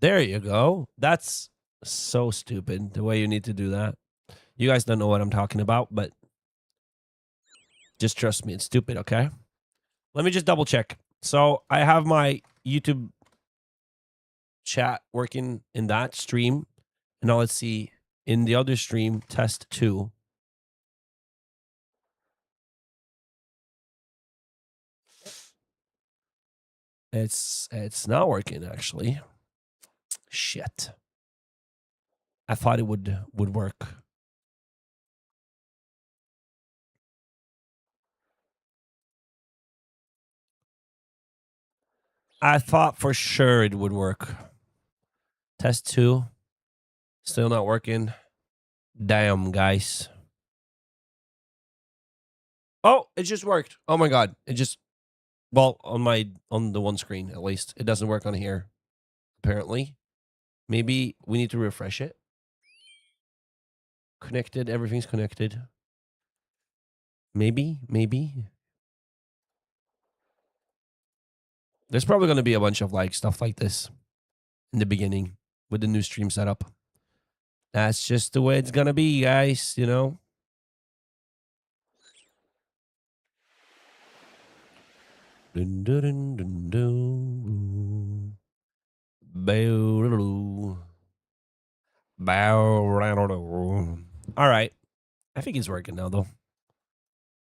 There you go. That's so stupid, the way you need to do that. You guys don't know what I'm talking about, but just trust me, it's stupid, okay? Let me just double check. So I have my YouTube chat working in that stream. And now let's see, in the other stream, test 2. It's not working, actually. Shit. I thought it would work. I thought for sure it would work. Test 2. Still not working. Damn, guys. Oh, it just worked. Oh my god. It just, well, on the one screen at least. It doesn't work on here, apparently. Maybe we need to refresh it. Connected, everything's connected. Maybe. There's probably going to be a bunch of like stuff like this in the beginning with the new stream setup. That's just the way it's going to be, guys, you know? Dun, dun, dun, dun, dun. All right. I think it's working now, though.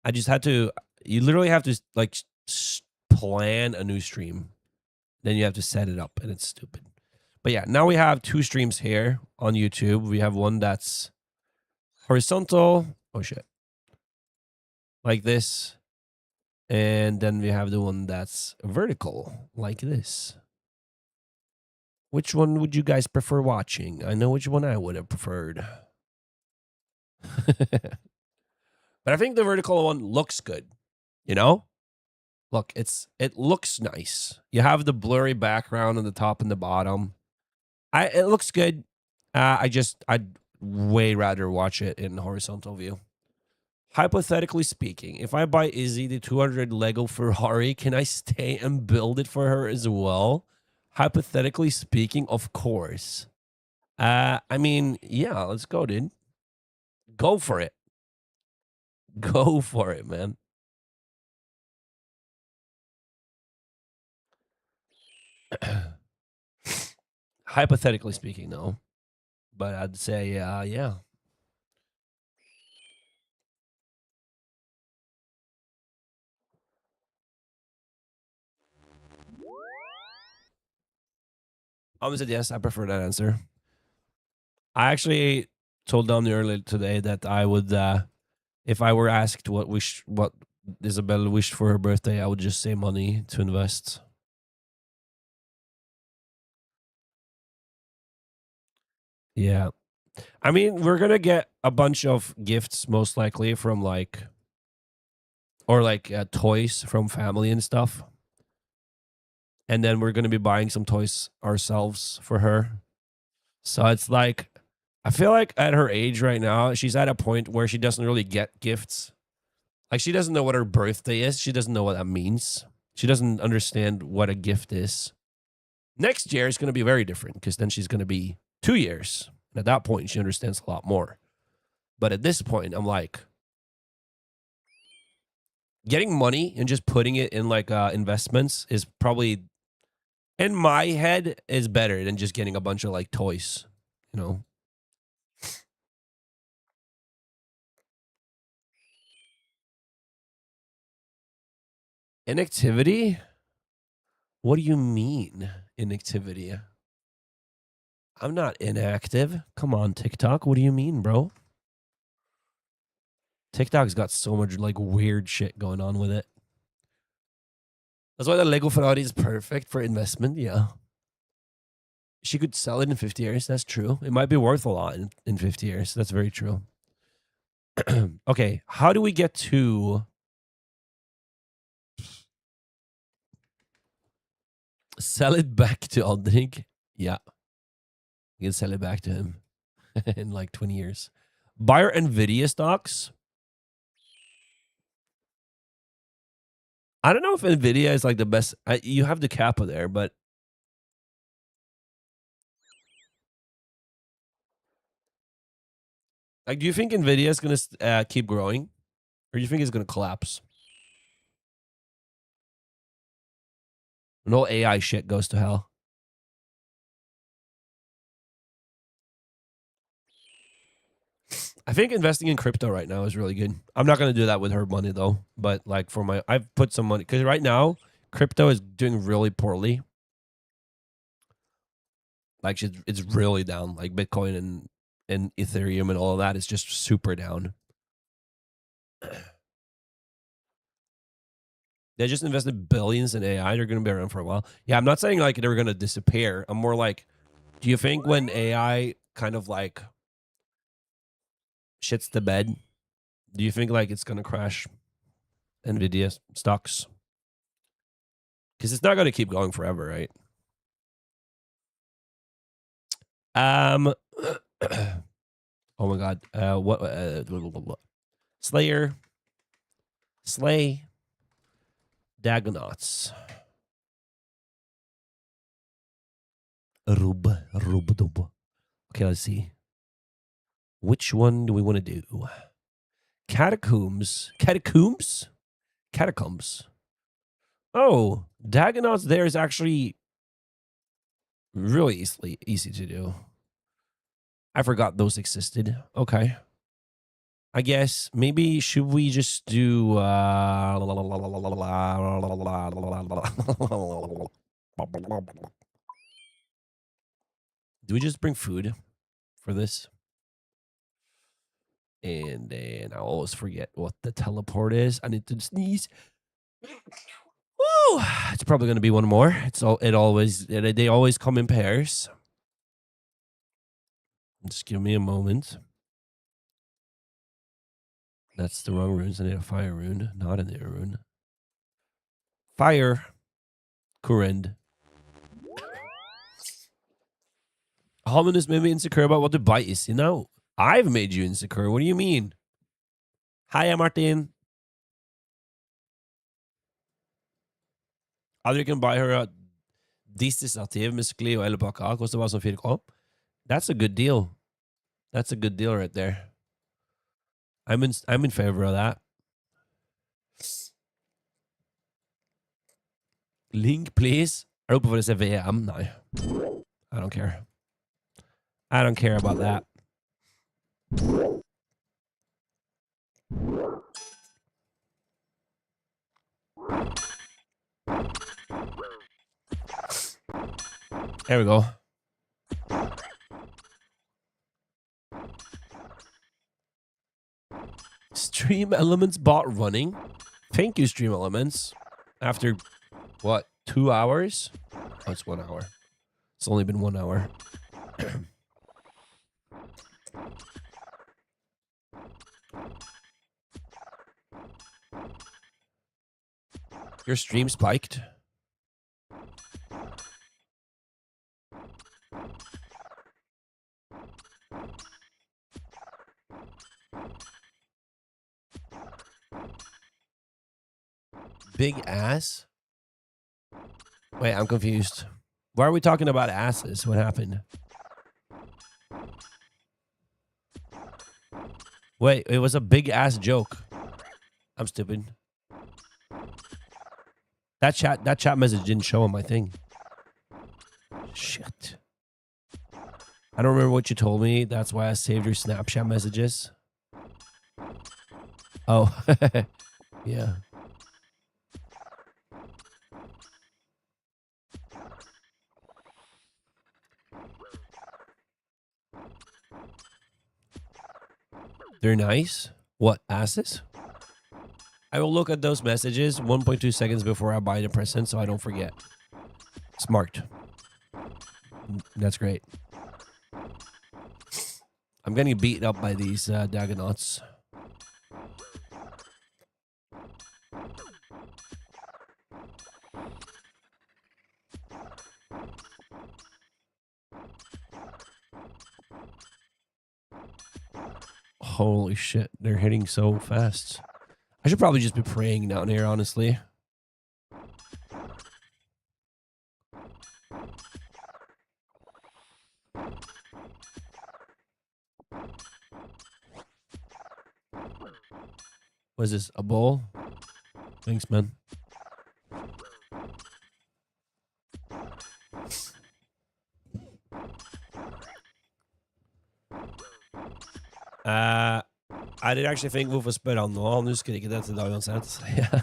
I just had to, you literally have to like plan a new stream. Then you have to set it up, and it's stupid. But yeah, now we have 2 streams here on YouTube. We have one that's horizontal. Oh, shit. Like this. And then we have the one that's vertical, like this. Which one would you guys prefer watching? I know which one I would have preferred. But I think the vertical one looks good, you know? Look, it looks nice. You have the blurry background on the top and the bottom. It looks good. I'd way rather watch it in horizontal view. Hypothetically speaking, if I buy Izzy the 200 Lego Ferrari, can I stay and build it for her as well? Hypothetically speaking, of course. I mean, yeah, let's go, dude. Go for it. Go for it, man. Hypothetically speaking, no. But I'd say, yeah. I said yes. I prefer that answer. I actually told Dominic earlier today that I would, if I were asked what Isabella wished for her birthday, I would just say money to invest. Yeah. I mean, we're going to get a bunch of gifts, most likely, from like, or like toys from family and stuff. And then we're going to be buying some toys ourselves for her. So it's like, I feel like at her age right now, she's at a point where she doesn't really get gifts. Like, she doesn't know what her birthday is. She doesn't know what that means. She doesn't understand what a gift is. Next year is going to be very different because then she's going to be 2 years. And at that point, she understands a lot more. But at this point, I'm like, getting money and just putting it in like investments is probably, in my head, is better than just getting a bunch of like toys, you know? Inactivity? What do you mean, inactivity? I'm not inactive. Come on, TikTok. What do you mean, bro? TikTok's got so much like weird shit going on with it. That's why the Lego Ferrari is perfect for investment. Yeah. She could sell it in 50 years. That's true. It might be worth a lot in 50 years. That's very true. Okay. How do we get to sell it back to Aldrich? Yeah. You can sell it back to him in like 20 years. Buy our NVIDIA stocks. I don't know if NVIDIA is like the best. You have the Kappa there, but Like, do you think Nvidia is gonna keep growing, or do you think it's gonna collapse? No AI shit goes to hell. I think investing in crypto right now is really good. I'm not gonna do that with her money though, but like for my, I've put some money because right now crypto is doing really poorly. Like it's really down. Like Bitcoin and Ethereum and all of that is just super down. They just invested billions in AI. They're going to be around for a while. Yeah, I'm not saying like they're going to disappear. I'm more like, do you think when AI kind of like shits the bed, do you think like it's going to crash Nvidia stocks? Because it's not going to keep going forever, right? Oh my God. What? Slayer. Slay. Dagonauts. Rub. Okay, let's see. Which one do we want to do? Catacombs. Oh, Dagonauts there is actually really easy to do. I forgot those existed. Okay. I guess maybe should we just do do we just bring food for this? And then I always forget what the teleport is. I need to sneeze. Woo! It's probably going to be one more. They always come in pairs. Just give me a moment. That's the wrong runes. I need a fire rune, not an air rune. Fire. Kurend. Amund is maybe insecure about what to buy is. You know, I've made you insecure. What do you mean? Hi, Martin. Aldri kan buy her a disestativ med skli og ellepakka. Koster bare sånn 4K. That's a good deal. That's a good deal right there. I'm in favor of that. Link, please. Er du oppe for å se VM? Nei. I don't care. I don't care about that. There we go. Stream Elements bot running. Thank you, Stream Elements. After, what, 2 hours? Oh, it's 1 hour. It's only been 1 hour. Your stream spiked? Big ass? Wait, I'm confused. Why are we talking about asses? What happened? Wait, it was a big ass joke. I'm stupid. That chat message didn't show on my thing. Shit. I don't remember what you told me. That's why I saved your Snapchat messages. Oh, yeah. They're nice. What, asses? I will look at those messages 1.2 seconds before I buy the present so I don't forget. Smart. That's great. I'm getting beat up by these Dagonauts. Holy shit, they're hitting so fast. I should probably just be praying down here, honestly. Was this a bowl? Thanks, man. I did actually think hvorfor spør han nå? Han husker ikke dette da uansett. Yeah.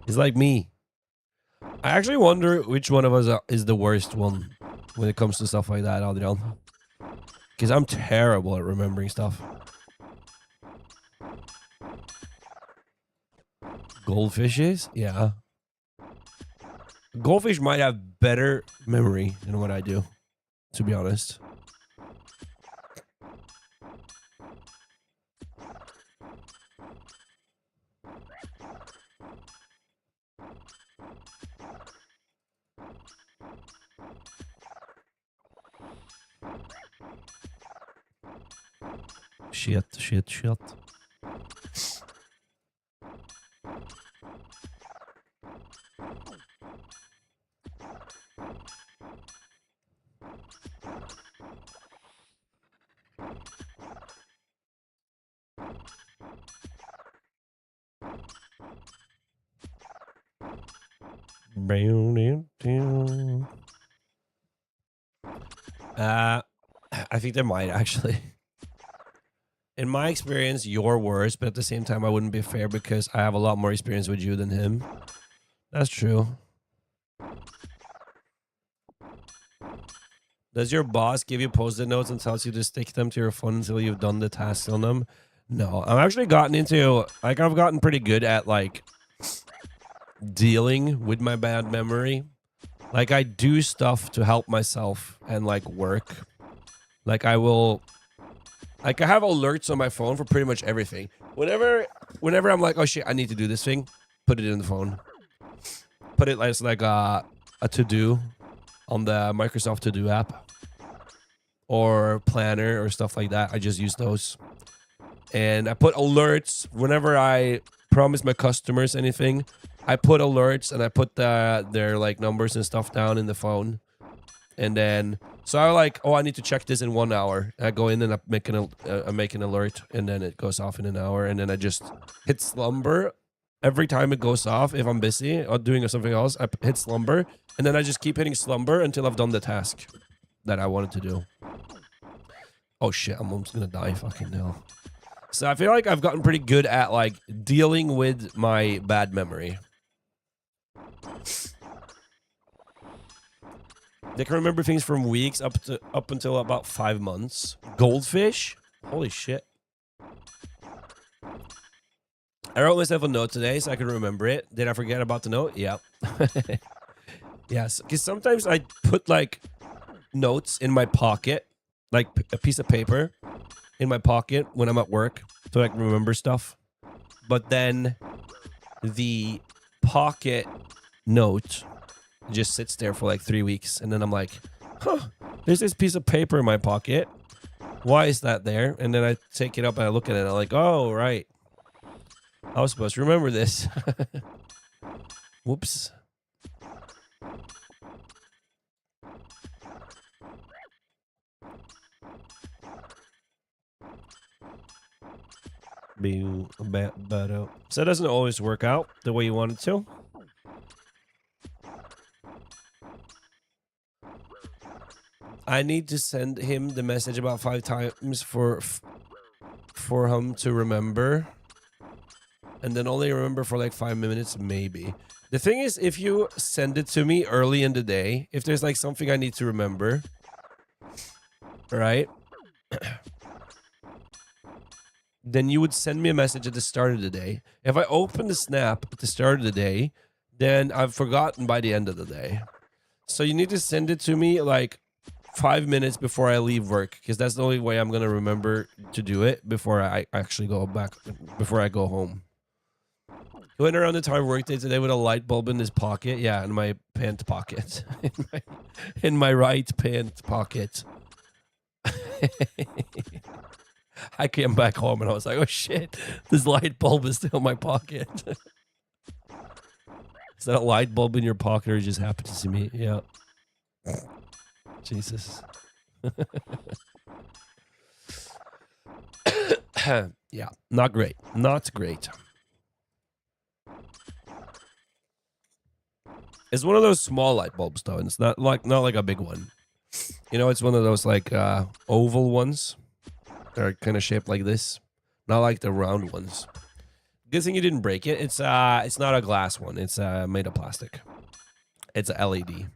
He's like me. I actually wonder which one of us is the worst one when it comes to stuff like that, Adrian. Because I'm terrible at remembering stuff. Goldfishes? Yeah. Goldfish might have better memory than what I do, to be honest. Shit. I think there might actually. In my experience, you're worse, but at the same time, I wouldn't be fair because I have a lot more experience with you than him. That's true. Does your boss give you post-it notes and tells you to stick them to your phone until you've done the tasks on them? No, I've actually gotten into, like, I've gotten pretty good at, like, dealing with my bad memory. Like, I do stuff to help myself and, like, work. Like, I will... Like, I have alerts on my phone for pretty much everything. Whenever I'm like, oh shit, I need to do this thing, put it in the phone. Put it as like a to-do on the Microsoft To-Do app. Or planner or stuff like that. I just use those. And I put alerts whenever I promise my customers anything. I put alerts and I put their like numbers and stuff down in the phone. And then, so I like, oh, I need to check this in 1 hour. I go in and I make an alert, and then it goes off in an hour, and then I just hit slumber every time it goes off. If I'm busy or doing something else, I hit slumber, and then I just keep hitting slumber until I've done the task that I wanted to do. Oh shit, I'm almost gonna die, fucking hell. So I feel like I've gotten pretty good at like dealing with my bad memory. They can remember things from weeks up until about 5 months. Goldfish? Holy shit. I wrote myself a note today so I can remember it. Did I forget about the note? Yeah. Yes, because sometimes I put like notes in my pocket, like a piece of paper in my pocket when I'm at work so I can remember stuff. But then the pocket note just sits there for like 3 weeks, and then I'm like, huh, there's this piece of paper in my pocket. Why is that there? And then I take it up and I look at it and I'm like, oh, right. I was supposed to remember this. Whoops. So it doesn't always work out the way you want it to. I need to send him the message about 5 times for him to remember. And then only remember for like 5 minutes, maybe. The thing is, if you send it to me early in the day, if there's like something I need to remember, right? Then you would send me a message at the start of the day. If I open the snap at the start of the day, then I've forgotten by the end of the day. So you need to send it to me like 5 minutes before I leave work, because that's the only way I'm gonna remember to do it before I actually go back, before I go home. He went around the time workday today with a light bulb in his pocket. Yeah, in my pant pocket. in my right pant pocket. I came back home and I was like, oh shit, this light bulb is still in my pocket. Is that a light bulb in your pocket, or you just happened to see me? Yeah. Jesus. Yeah, not great. Not great. It's one of those small light bulbs, though. And it's not like a big one. You know, it's one of those like oval ones. They're kind of shaped like this, not like the round ones. Good thing you didn't break it. It's not a glass one. It's made of plastic. It's a LED.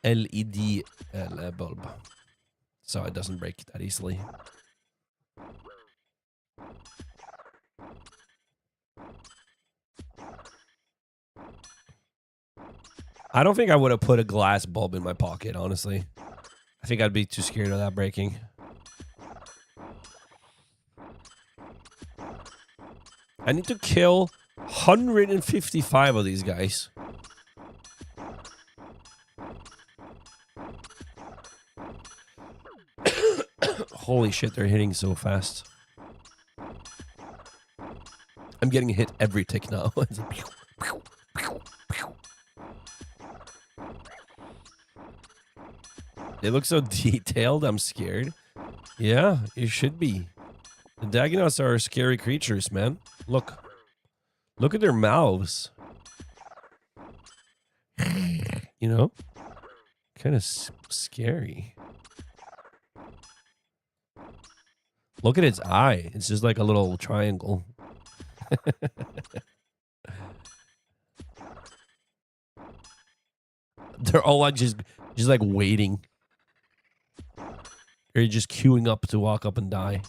LED bulb, so it doesn't break that easily. I don't think I would have put a glass bulb in my pocket, honestly. I think I'd be too scared of that breaking. I need to kill 155 of these guys. Holy shit, they're hitting so fast. I'm getting hit every tick now. They look so detailed, I'm scared. Yeah, you should be. The Dagonauts are scary creatures, man. Look. Look at their mouths. You know? Kind of scary. Look at its eye. It's just like a little triangle. They're all like just like waiting. Or just queuing up to walk up and die.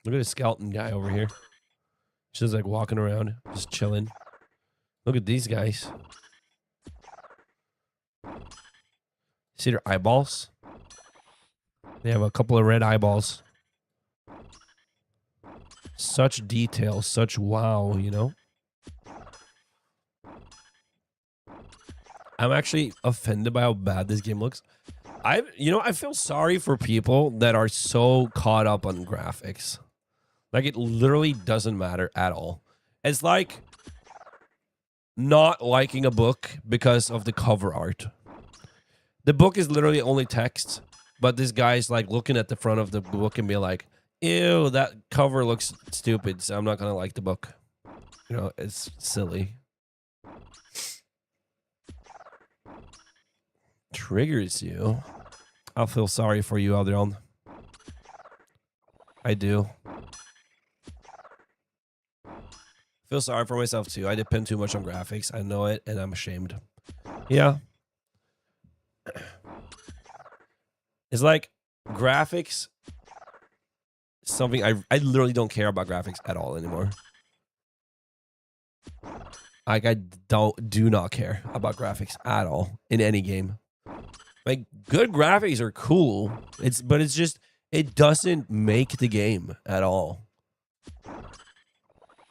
Look at the skeleton guy over here. Just like walking around, just chilling. Look at these guys. See their eyeballs? They have a couple of red eyeballs. Such detail, such wow, you know? I'm actually offended by how bad this game looks. I feel sorry for people that are so caught up on graphics. Like, it literally doesn't matter at all. It's like not liking a book because of the cover art. The book is literally only text, but this guy's like looking at the front of the book and be like, ew, that cover looks stupid, so I'm not gonna like the book. You know, it's silly. Triggers you. I'll feel sorry for you, Adrian. I do. Feel sorry for myself too. I depend too much on graphics. I know it, and I'm ashamed. Yeah. It's like graphics. Something I literally don't care about graphics at all anymore. Like, I do not care about graphics at all in any game. Like, good graphics are cool. But it's just, it doesn't make the game at all.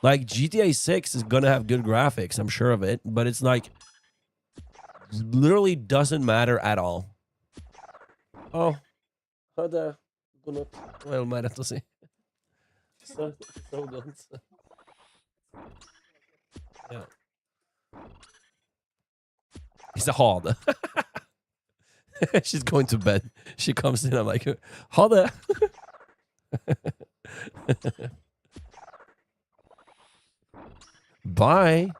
Like, GTA 6 is gonna have good graphics, I'm sure of it, but it's like, literally doesn't matter at all. Oh, hade gått väl med rätt att se. Så gott. Yeah. He's a hard. She's going to bed. She comes in, I'm like, hade. Bye.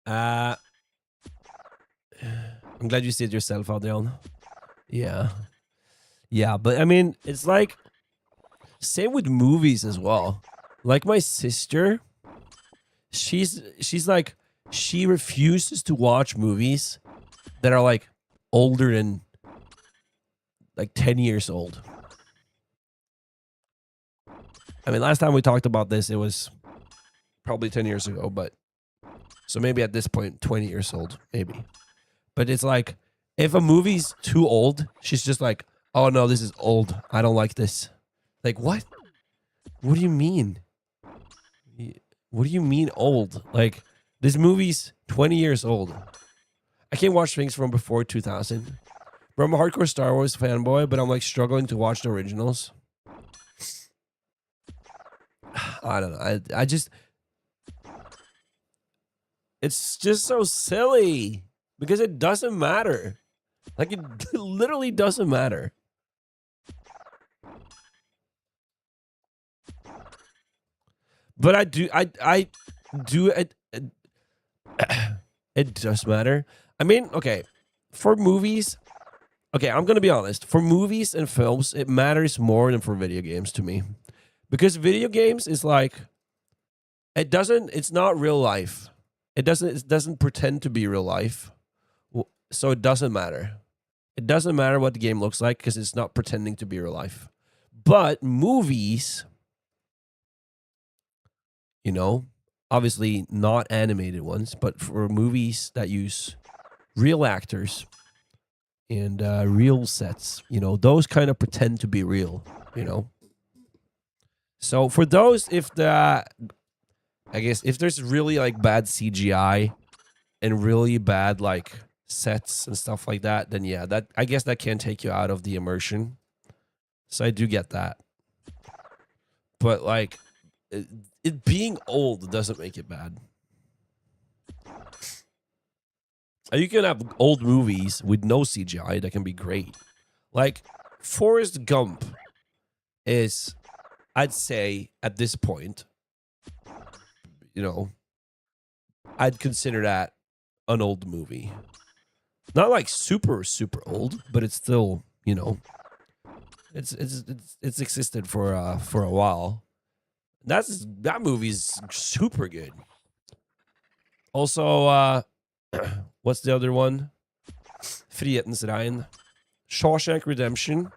I'm glad you see it yourself, Adrian. Yeah. Yeah, but I mean, it's like, same with movies as well. Like my sister, she's like, she refuses to watch movies that are like older than like 10 years old. I mean, last time we talked about this, it was probably 10 years ago, but so maybe at this point, 20 years old, maybe. But it's like, if a movie's too old, she's just like, oh no, this is old. I don't like this. Like, what? What do you mean? What do you mean old? Like, this movie's 20 years old. I can't watch things from before 2000. Bro, I'm a hardcore Star Wars fanboy, but I'm like struggling to watch the originals. I don't know. I just, it's just so silly because it doesn't matter. Like, it literally doesn't matter. But I do, it does matter. I mean, okay, for movies, okay, I'm gonna be honest. For movies and films, it matters more than for video games to me, because video games is like, it's not real life. It doesn't pretend to be real life, so it doesn't matter. It doesn't matter what the game looks like because it's not pretending to be real life. But movies, you know, obviously not animated ones, but for movies that use real actors and real sets, those kind of pretend to be real, So for those, I guess if there's really like bad CGI and really bad like sets and stuff like that, then yeah, I guess that can take you out of the immersion. So I do get that. But like, it being old doesn't make it bad. You can have old movies with no CGI that can be great. Like Forrest Gump is, I'd say at this point, I'd consider that an old movie. Not like super, super old, but it's still, it's existed for a while. That movie's super good. Also, what's the other one? Frihetens Regn. Shawshank Redemption.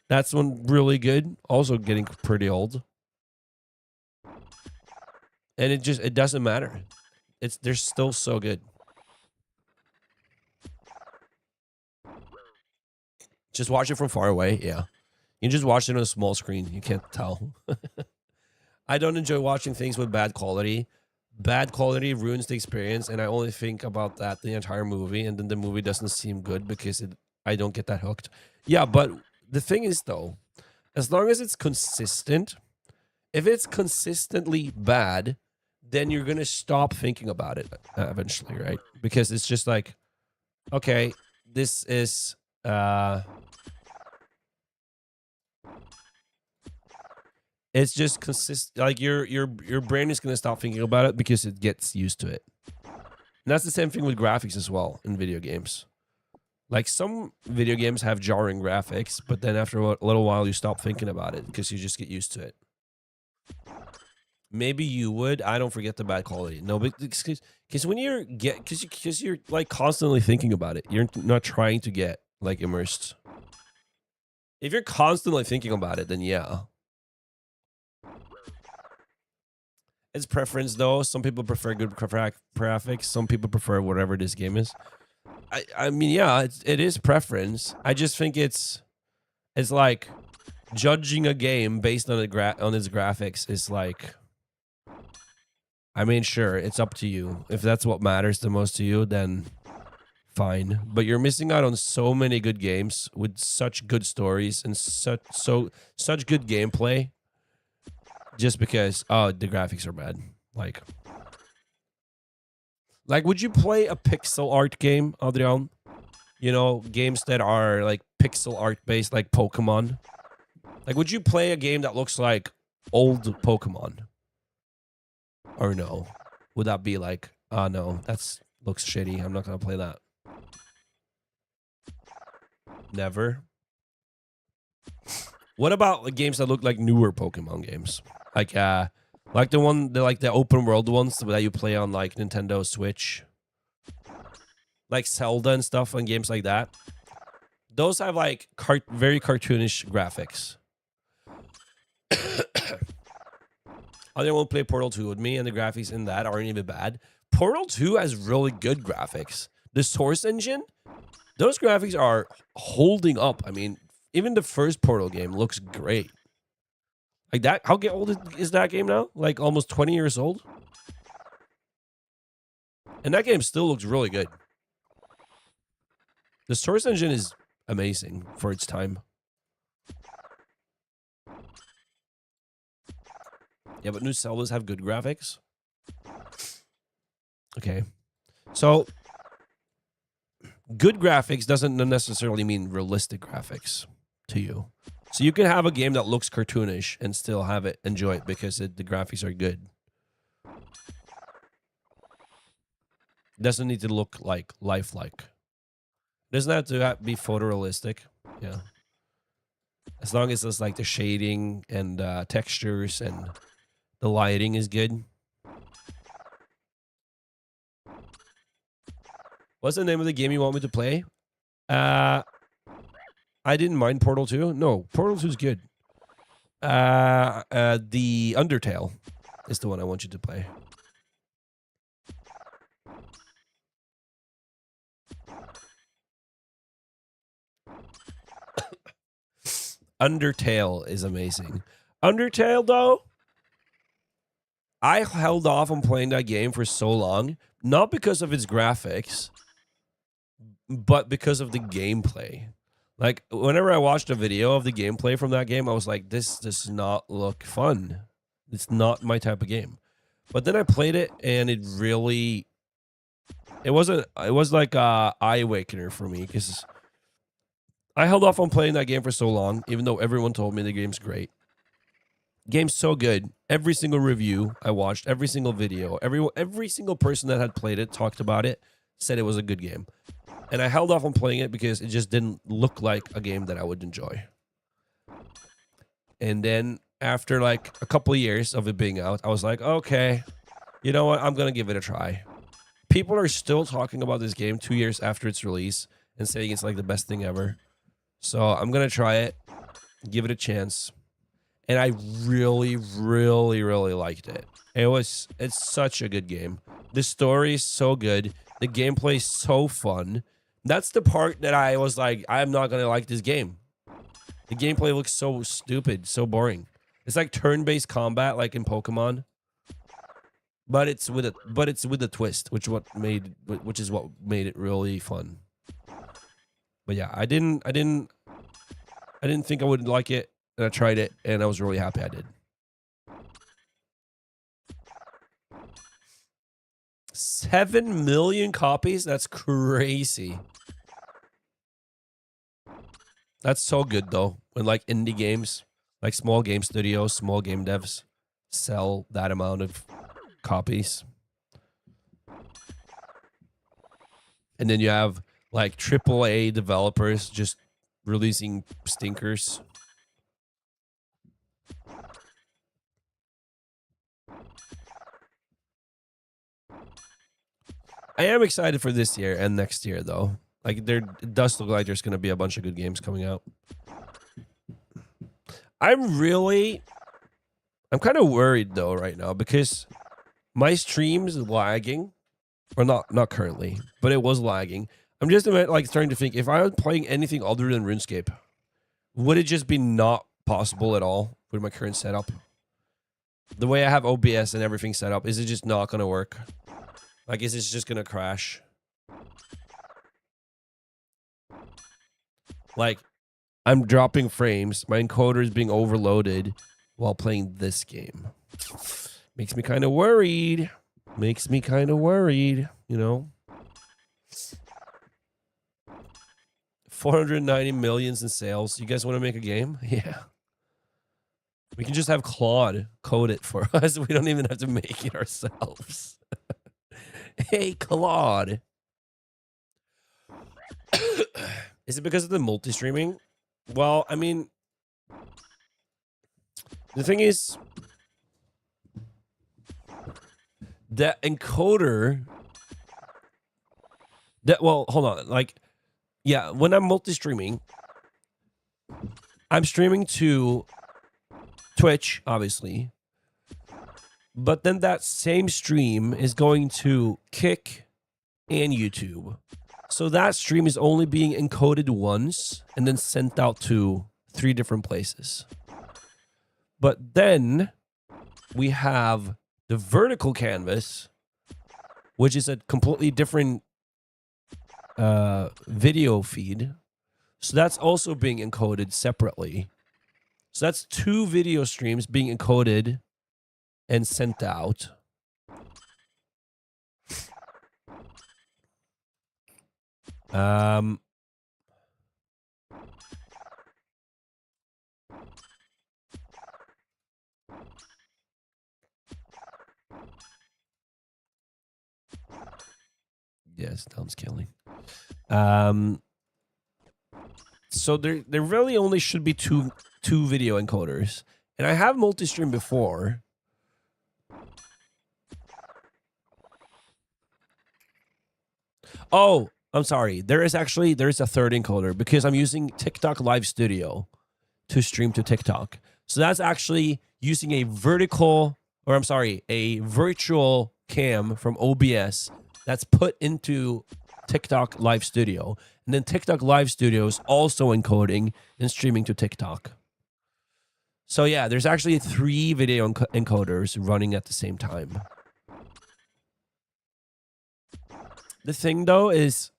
That's one really good. Also getting pretty old. And it doesn't matter. They're still so good. Just watch it from far away, yeah. You just watch it on a small screen. You can't tell. I don't enjoy watching things with bad quality. Bad quality ruins the experience, and I only think about that the entire movie, and then the movie doesn't seem good because I don't get that hooked. Yeah, but the thing is, though, as long as it's consistent, if it's consistently bad, then you're going to stop thinking about it eventually, right? Because it's just like, okay, this is... it's just consistent. Like your brain is going to stop thinking about it because it gets used to it. And that's the same thing with graphics as well in video games. Like some video games have jarring graphics, but then after a little while you stop thinking about it because you just get used to it. Maybe you would. I don't forget the bad quality. No, but because when because you're like constantly thinking about it, you're not trying to get like immersed. If you're constantly thinking about it, then yeah. It's preference though. Some people prefer good graphics. Some people prefer whatever this game is. I mean, yeah, it is preference. I just think it's like judging a game based on on its graphics is like. I mean, sure, it's up to you. If that's what matters the most to you, then fine. But you're missing out on so many good games with such good stories and such good gameplay. Just because the graphics are bad. Like would you play a pixel art game, Adrian? Games that are like pixel art based, like Pokemon. Like, would you play a game that looks like old Pokemon? Or no? Would that be like, no, looks shitty. I'm not gonna play that. Never. What about the games that look like newer Pokemon games? Like the open world ones that you play on like Nintendo Switch, like Zelda and stuff, and games like that. Those have like very cartoonish graphics. Other won't play Portal 2 with me, and the graphics in that aren't even bad. Portal 2 has really good graphics. The Source Engine, those graphics are holding up. I mean, even the first Portal game looks great. Like that, how old is that game now? Like almost 20 years old? And that game still looks really good. The Source Engine is amazing for its time. Yeah, but new Zeldas have good graphics. Okay. So, good graphics doesn't necessarily mean realistic graphics to you. So you can have a game that looks cartoonish and still enjoy it because the graphics are good. It doesn't need to look like lifelike. It doesn't have to be photorealistic. Yeah. As long as it's like the shading and textures and the lighting is good. What's the name of the game you want me to play? I didn't mind Portal 2. No, Portal 2 is good. The Undertale is the one I want you to play. Undertale is amazing. Undertale, though, I held off on playing that game for so long, not because of its graphics, but because of the gameplay. Like, whenever I watched a video of the gameplay from that game, I was like, this does not look fun. It's not my type of game. But then I played it, and it really... It was like a eye-awakener for me, because I held off on playing that game for so long, even though everyone told me the game's great. Game's so good. Every single review I watched, every single video, every single person that had played it, talked about it, said it was a good game. And I held off on playing it because it just didn't look like a game that I would enjoy. And then after like a couple of years of it being out, I was like, okay, you know what? I'm going to give it a try. People are still talking about this game 2 years after its release and saying it's like the best thing ever. So I'm going to try it, give it a chance. And I really, really, really liked it. It's such a good game. The story is so good. The gameplay is so fun. That's the part that I was like, I'm not going to like this game. The gameplay looks so stupid, so boring. It's like turn-based combat like in Pokemon. But it's with a twist, which is what made it really fun. But yeah, I didn't think I would like it. And I tried it, and I was really happy I did. 7 million copies? That's crazy. That's so good, though. When, like, indie games, like small game studios, small game devs sell that amount of copies. And then you have, like, AAA developers just releasing stinkers. I am excited for this year and next year, though. Like, it does look like there's going to be a bunch of good games coming out. I'm kind of worried, though, right now, because my stream's lagging. Or not currently, but it was lagging. I'm just like starting to think, if I was playing anything other than RuneScape, would it just be not possible at all with my current setup? The way I have OBS and everything set up, is it just not going to work? Like, is this just going to crash? Like, I'm dropping frames. My encoder is being overloaded while playing this game. Makes me kind of worried. You know? 490 millions in sales. You guys want to make a game? Yeah. We can just have Claude code it for us. We don't even have to make it ourselves. Hey, Claude. Is it because of the multi-streaming? Well, I mean, the thing is, the encoder... well, hold on. Like, yeah, when I'm multi-streaming, I'm streaming to Twitch, obviously. But then that same stream is going to Kick and YouTube. So that stream is only being encoded once and then sent out to 3 different places. But then we have the vertical canvas, which is a completely different video feed. So that's also being encoded separately. So that's 2 video streams being encoded and sent out. Yes, downscaling. So there really only should be two video encoders, and I have multi-stream before. Oh, I'm sorry. There's a third encoder because I'm using TikTok Live Studio to stream to TikTok. So that's actually using a virtual cam from OBS that's put into TikTok Live Studio. And then TikTok Live Studio is also encoding and streaming to TikTok. So yeah, there's actually 3 video encoders running at the same time. The thing though is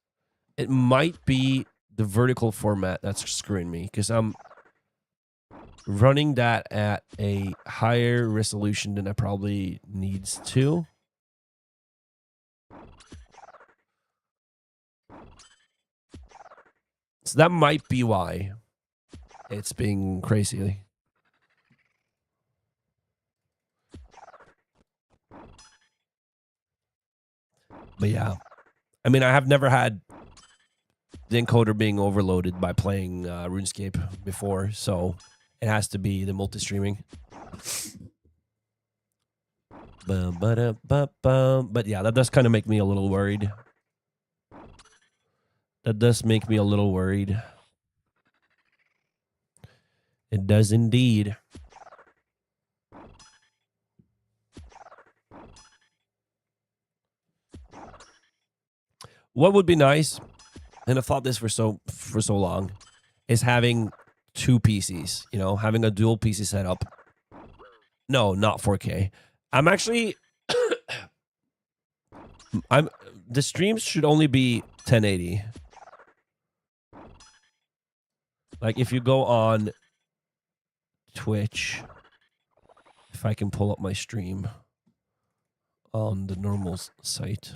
it might be the vertical format that's screwing me because I'm running that at a higher resolution than I probably needs to. So that might be why it's being crazy. But yeah, I mean, I have never had the encoder being overloaded by playing RuneScape before, so it has to be the multi-streaming. But yeah, that does kind of make me a little worried. That does make me a little worried. It does indeed. What would be nice, and I've thought this for so long, is having 2 PCs, you know, having a dual PC setup. No, not 4K. I'm actually the streams should only be 1080. Like if you go on Twitch, if I can pull up my stream on the normal site,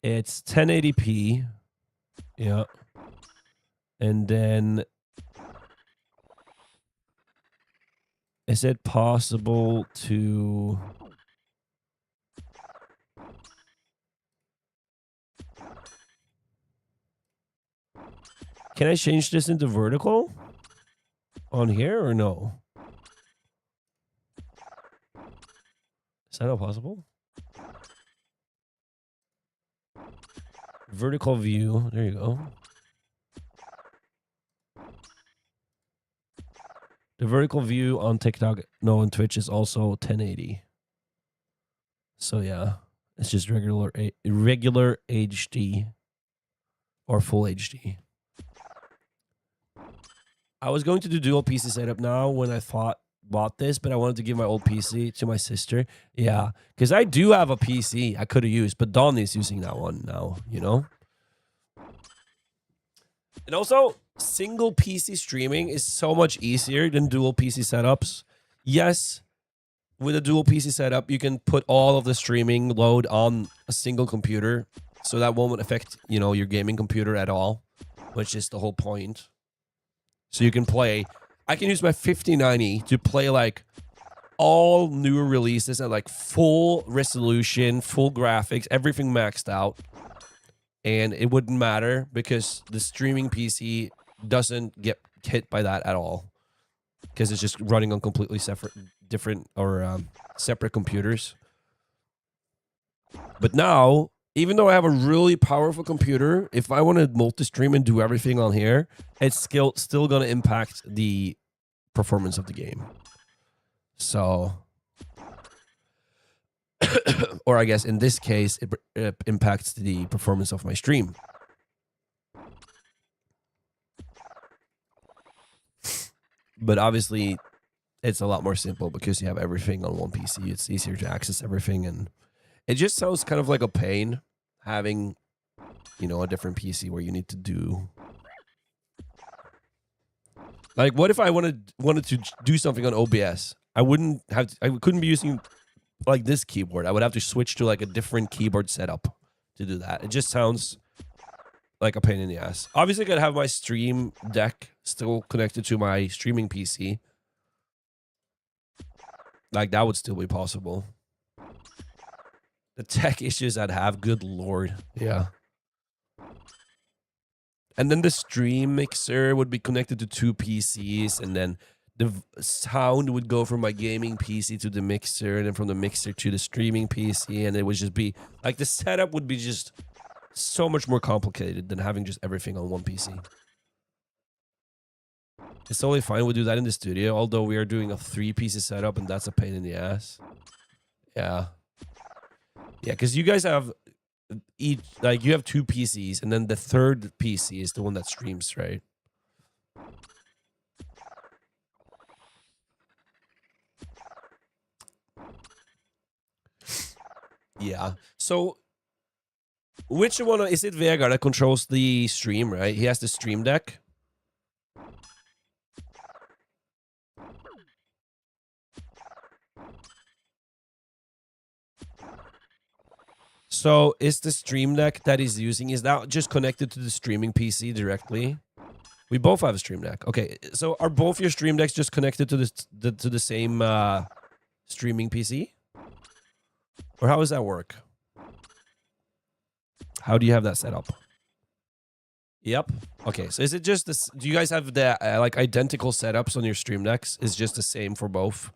it's 1080p. Yeah. And then is it possible to can I change this into vertical on here or no? Is that not possible? Vertical view. There you go. The vertical view on TikTok, no, on Twitch is also 1080. So yeah, it's just regular HD or full HD. I was going to do dual PC setup now when I bought this, but I wanted to give my old PC to my sister. Yeah, because I do have a PC I could have used, but Donnie's using that one now, you know? And also, single PC streaming is so much easier than dual PC setups. Yes, with a dual PC setup, you can put all of the streaming load on a single computer, so that won't affect, you know, your gaming computer at all, which is the whole point. So you can play, I can use my 5090 to play like all newer releases at like full resolution, full graphics, everything maxed out. And it wouldn't matter because the streaming PC doesn't get hit by that at all. Because it's just running on completely separate computers. But now, even though I have a really powerful computer, if I want to multi-stream and do everything on here, it's still going to impact the performance of the game. So, or I guess in this case, it impacts the performance of my stream. But obviously, it's a lot more simple because you have everything on one PC. It's easier to access everything, and it just sounds kind of like a pain having, you know, a different PC where you need to do. Like, what if I wanted to do something on OBS? I couldn't be using like this keyboard. I would have to switch to like a different keyboard setup to do that. It just sounds like a pain in the ass. Obviously, I could have my stream deck still connected to my streaming PC. Like, that would still be possible. The tech issues I'd have, good lord. Yeah. And then the stream mixer would be connected to 2 PCs, and then the sound would go from my gaming PC to the mixer, and then from the mixer to the streaming PC, and it would just be like the setup would be just so much more complicated than having just everything on one PC. It's totally fine. We'll do that in the studio, although we are doing a 3-piece setup, and that's a pain in the ass. Yeah. Yeah, because you guys have each, like, you have 2 PCs, and then the third PC is the one that streams, right? Yeah. So, which one is it? Vega that controls the stream, right? He has the stream deck. So, is the stream deck that he's using, is that just connected to the streaming PC directly? We both have a stream deck. Okay, so are both your stream decks just connected to the same streaming PC? Or how does that work? How do you have that set up? Yep. Okay, so is it just this? Do you guys have the like identical setups on your stream decks? Is just the same for both?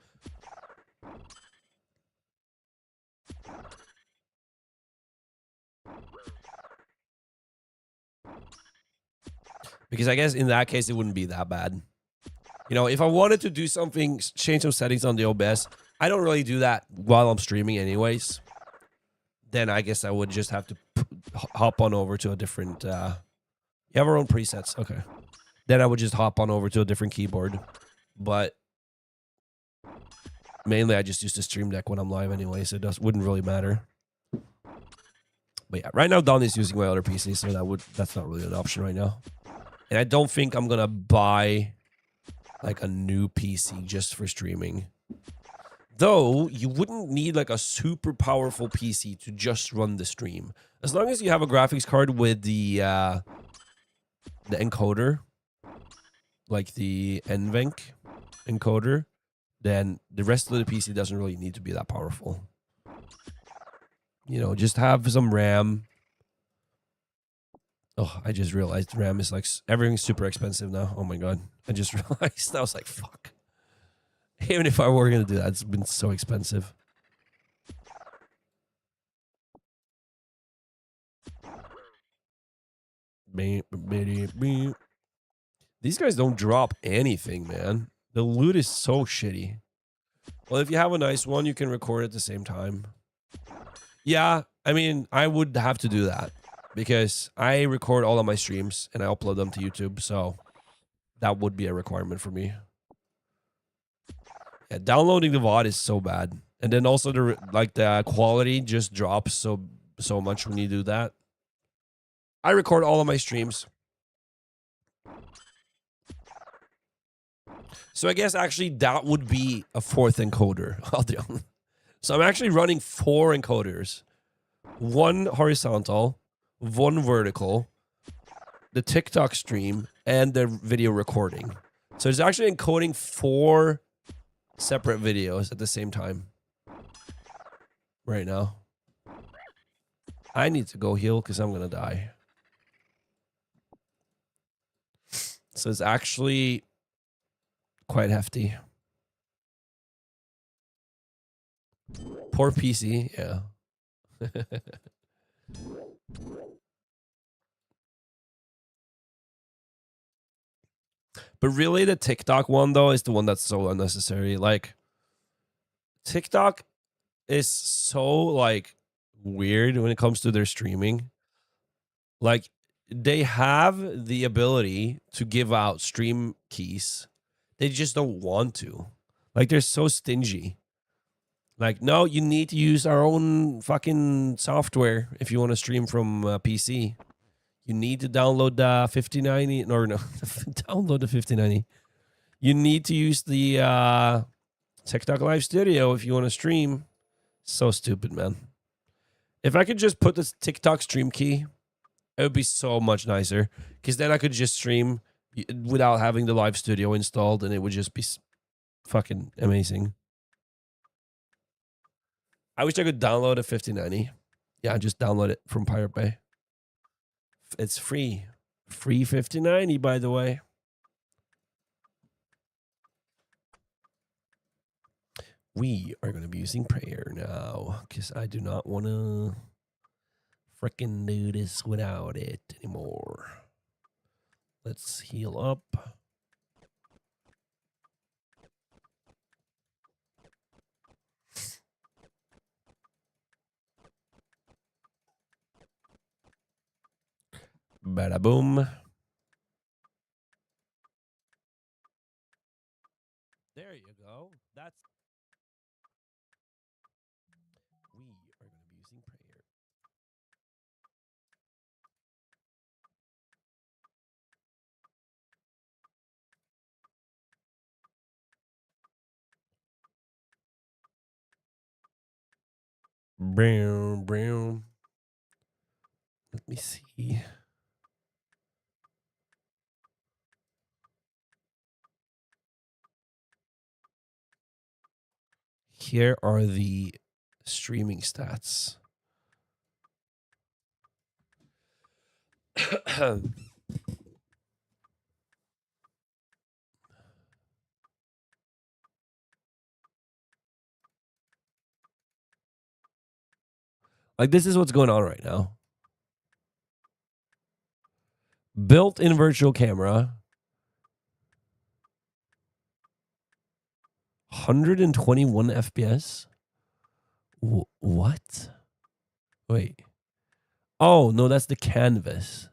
Because I guess in that case, it wouldn't be that bad. You know, if I wanted to do something, change some settings on the OBS, I don't really do that while I'm streaming anyways. Then I guess I would just have to hop on over to a different... you have our own presets. Okay. Then I would just hop on over to a different keyboard. But mainly I just use the stream deck when I'm live anyway, so it wouldn't really matter. But yeah, right now Don is using my other PC, so that's not really an option right now. And I don't think I'm going to buy like a new PC just for streaming. Though, you wouldn't need like a super powerful PC to just run the stream. As long as you have a graphics card with the encoder, like the NVENC encoder, then the rest of the PC doesn't really need to be that powerful. You know, just have some RAM. Oh, I just realized RAM is like, everything's super expensive now. Oh my God. I just realized, I was like, fuck. Even if I were going to do that, it's been so expensive. These guys don't drop anything, man. The loot is so shitty. Well, if you have a nice one, you can record at the same time. Yeah, I mean, I would have to do that because I record all of my streams and I upload them to YouTube, so that would be a requirement for me. Yeah, downloading the VOD is so bad, and then also the quality just drops so much when you do that. I record all of my streams, so I guess actually that would be a 4th encoder. So I'm actually running 4 encoders, 1 horizontal, 1 vertical, the TikTok stream, and the video recording. So it's actually encoding 4 separate videos at the same time right now. I need to go heal because I'm going to die. So it's actually quite hefty. Poor PC, yeah. But really, the TikTok one, though, is the one that's so unnecessary. Like, TikTok is so, like, weird when it comes to their streaming. Like, they have the ability to give out stream keys. They just don't want to. Like, they're so stingy. Like, no, you need to use our own fucking software if you want to stream from PC. You need to download the 5090, or no, download the 5090. You need to use the TikTok Live Studio if you want to stream. So stupid, man. If I could just put this TikTok stream key, it would be so much nicer. Because then I could just stream without having the live studio installed, and it would just be fucking amazing. I wish I could download a 5090. Yeah, just download it from Pirate Bay. It's free. Free 5090, by the way. We are going to be using prayer now because I do not want to freaking do this without it anymore. Let's heal up. Bada boom. There you go. That's. We are going to be using prayer. Brown, brown. Let me see. Here are the streaming stats. Like, this is what's going on right now. Built-in virtual camera. 121 FPS. What? Wait. Oh, no, that's the canvas.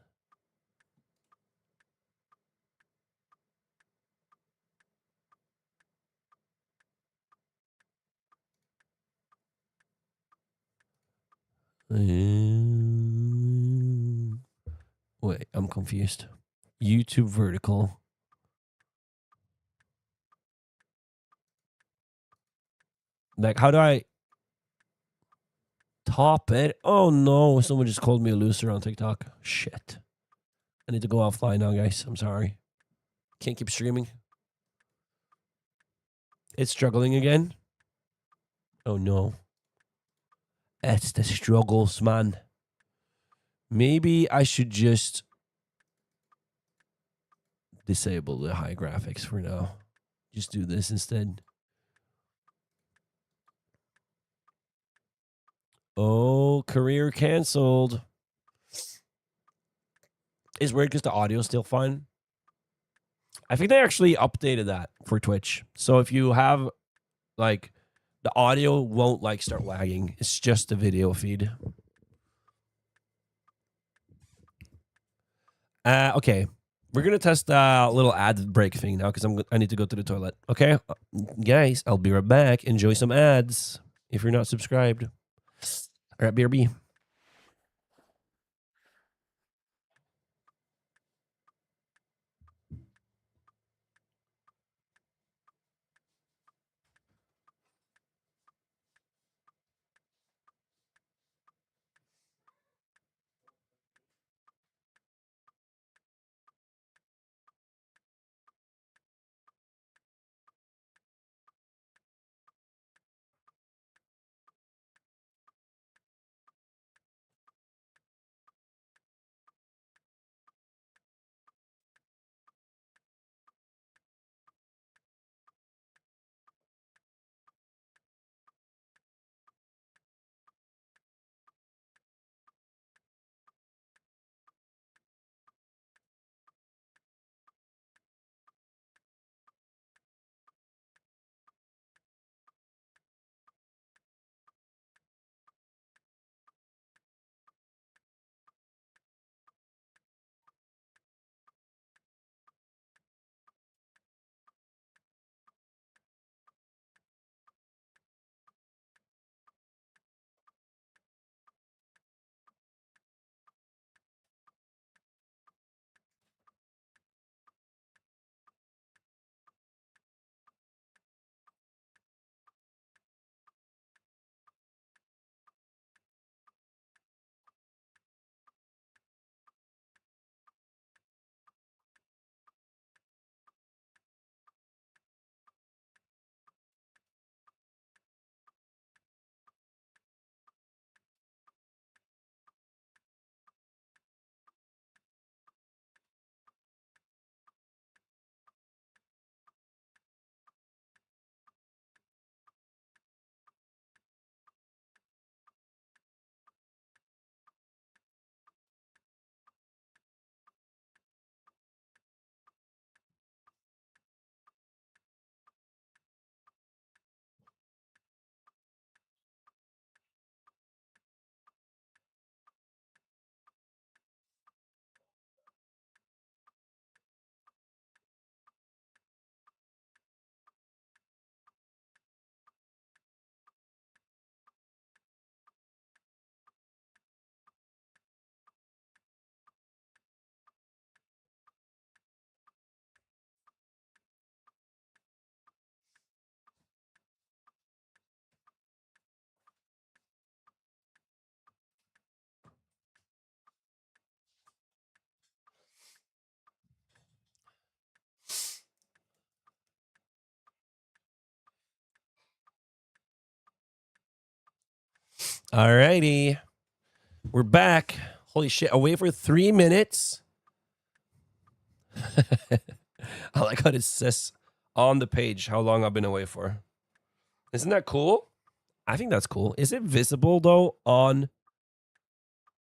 Wait, I'm confused. YouTube vertical. Like, how do I top it? Oh, no. Someone just called me a loser on TikTok. Shit. I need to go offline now, guys. I'm sorry. Can't keep streaming. It's struggling again. Oh, no. It's the struggles, man. Maybe I should just disable the high graphics for now. Just do this instead. Oh, career canceled. It's weird because the audio is still fine. I think they actually updated that for Twitch. So if you have, like, the audio won't, like, start lagging. It's just the video feed. Okay. We're going to test a little ad break thing now because I need to go to the toilet. Okay? Guys, I'll be right back. Enjoy some ads if you're not subscribed. All right, BRB. Alrighty. We're back. Holy shit. Away for 3 minutes. I like how it says on the page how long I've been away for. Isn't that cool? I think that's cool. Is it visible though on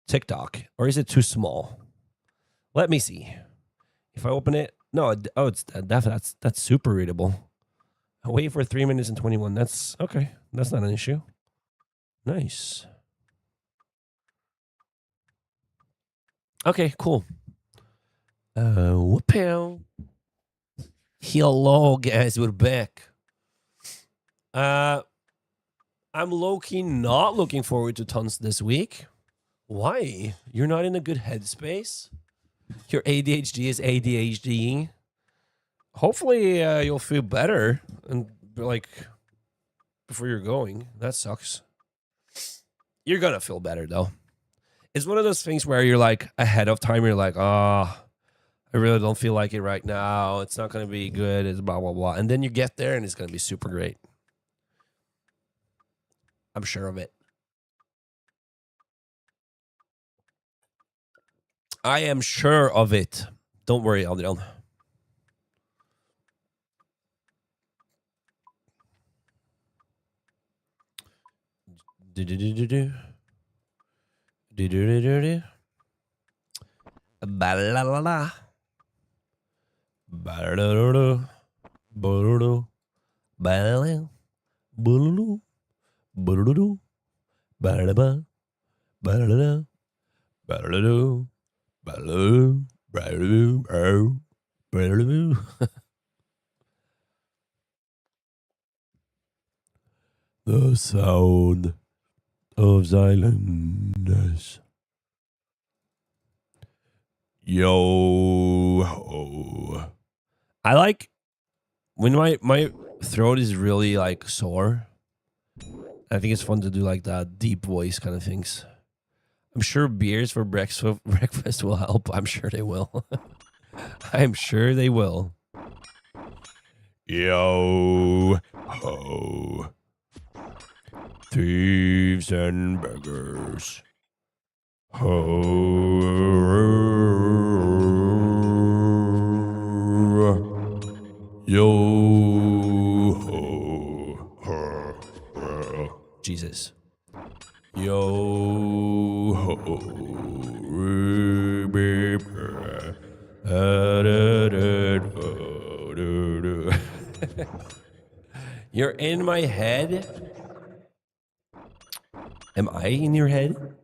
TikTok or is it too small? Let me see. If I open it, no. Oh, it's that's super readable. Away for 3 minutes and 21. That's okay. That's not an issue. Nice. Okay, cool. Whoop-pow. Hello, guys. We're back. I'm low-key not looking forward to tons this week. Why? You're not in a good headspace? Your ADHD is ADHD. Hopefully, you'll feel better and like before you're going. That sucks. You're gonna feel better though. It's one of those things where you're like ahead of time. You're like, oh, I really don't feel like it right now. It's not gonna be good. It's blah blah blah. And then you get there and it's gonna be super great. I'm sure of it. I am sure of it. Don't worry, Adrian. Do-do-do-do-do. Do-do-do-do-do. Ba-la-la-la. Ba-da-da-da. Ba-da-da. Ba-da-da. Ba-da-da. Ba-da-da. Ba-da-da. Ba-da-da. Ba-da-da. Ba-da-da. Ba-da-da. Ba-da-da. The sound of silence. Yo ho. I like when my throat is really like sore. I think it's fun to do like that deep voice kind of things. I'm sure beers for breakfast will help. I'm sure they will. I'm sure they will. Yo ho. Thieves and beggars. Ho. Yo ho. Jesus. Yo ho. You're in my head. Am I in your head?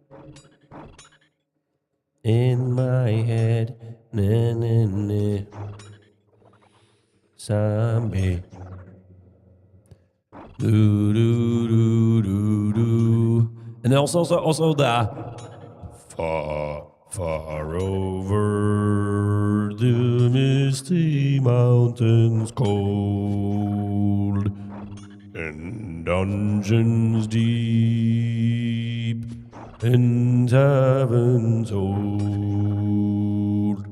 In my head. Na na na. Zombie. Do do do do do. And then also the far over the misty mountains cold and dungeons deep and taverns old.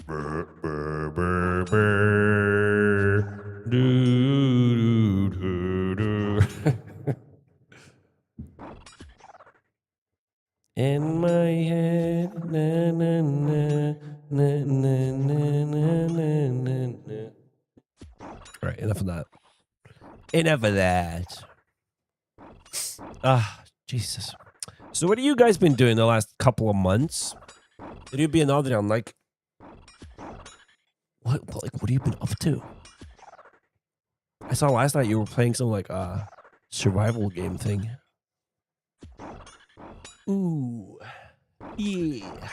Brr, brr, brr, brr. Do, do, do, do. In my head, na na na na na na na na na. All right, enough of that. Enough of that. Ah, Jesus. So, what have you guys been doing the last couple of months? Did you be another down? Like, what have you been up to? I saw last night you were playing some like survival game thing. Ooh, yeah.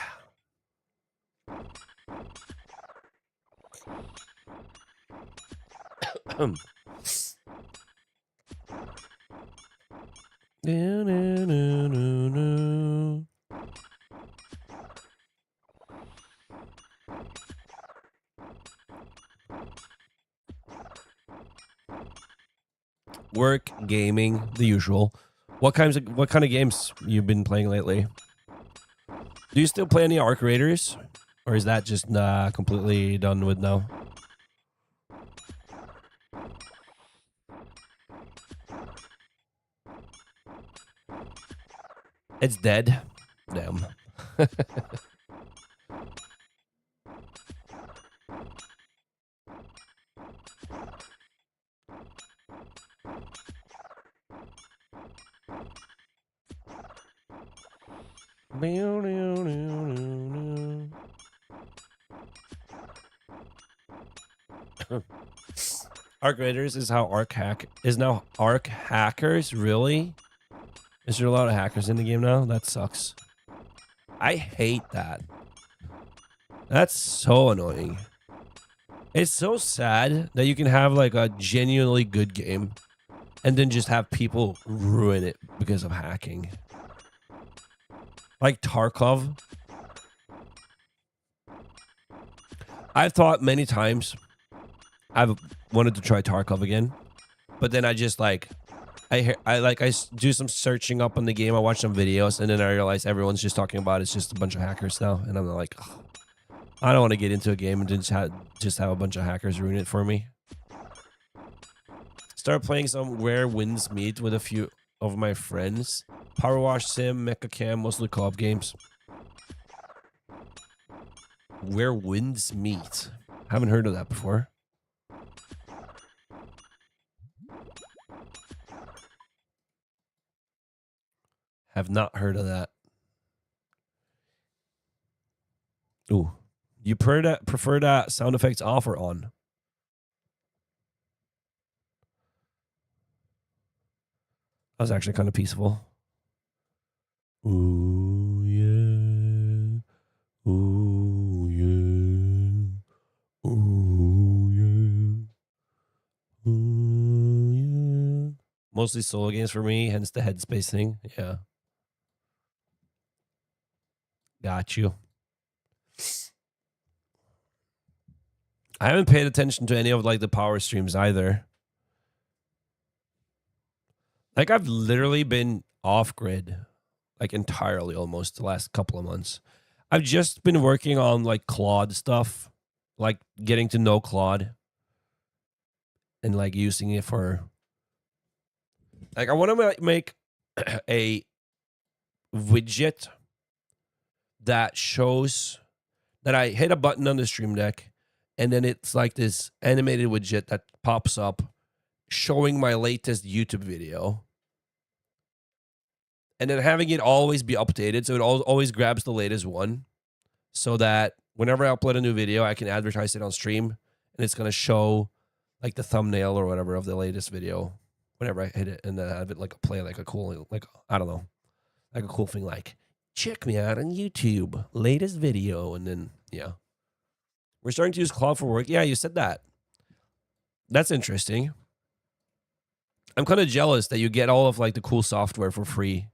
No, no, no, no, no. Work, gaming, the usual. What kind of games you've been playing lately? Do you still play any Arc Raiders? Or is that just completely done with now? It's dead. Damn. Arc Raiders is how Arc Hack is now Arc Hackers, really? Is there a lot of hackers in the game now? That sucks. I hate that. That's so annoying. It's so sad that you can have like a genuinely good game and then just have people ruin it because of hacking. Like Tarkov. I've thought many times I've wanted to try Tarkov again, but then I just like I do some searching up on the game. I watch some videos, and then I realize everyone's just talking about it's just a bunch of hackers now, and I'm like, ugh, I don't want to get into a game and just have a bunch of hackers ruin it for me. Start playing some Where Winds Meet with a few of my friends. Power Wash Sim, Mecha Cam, mostly co-op games. Where Winds Meet. Haven't heard of that before. Have not heard of that. Ooh. You prefer that sound effects off or on? That was actually kind of peaceful. Ooh, yeah. Ooh, yeah. Ooh, yeah. Ooh, yeah. Mostly solo games for me, hence the headspace thing. Yeah. Got you. I haven't paid attention to any of like the power streams either. Like I've literally been off grid, like entirely almost the last couple of months. I've just been working on like Claude stuff, like getting to know Claude and like using it for like I want to make a widget that shows that I hit a button on the Stream Deck and then it's like this animated widget that pops up showing my latest YouTube video. And then having it always be updated so it always grabs the latest one so that whenever I upload a new video, I can advertise it on stream and it's going to show like the thumbnail or whatever of the latest video whenever I hit it and then have it like play like a cool, like, I don't know, like a cool thing like, check me out on YouTube, latest video. And then, yeah. We're starting to use Claude for work. Yeah, you said that. That's interesting. I'm kind of jealous that you get all of like the cool software for free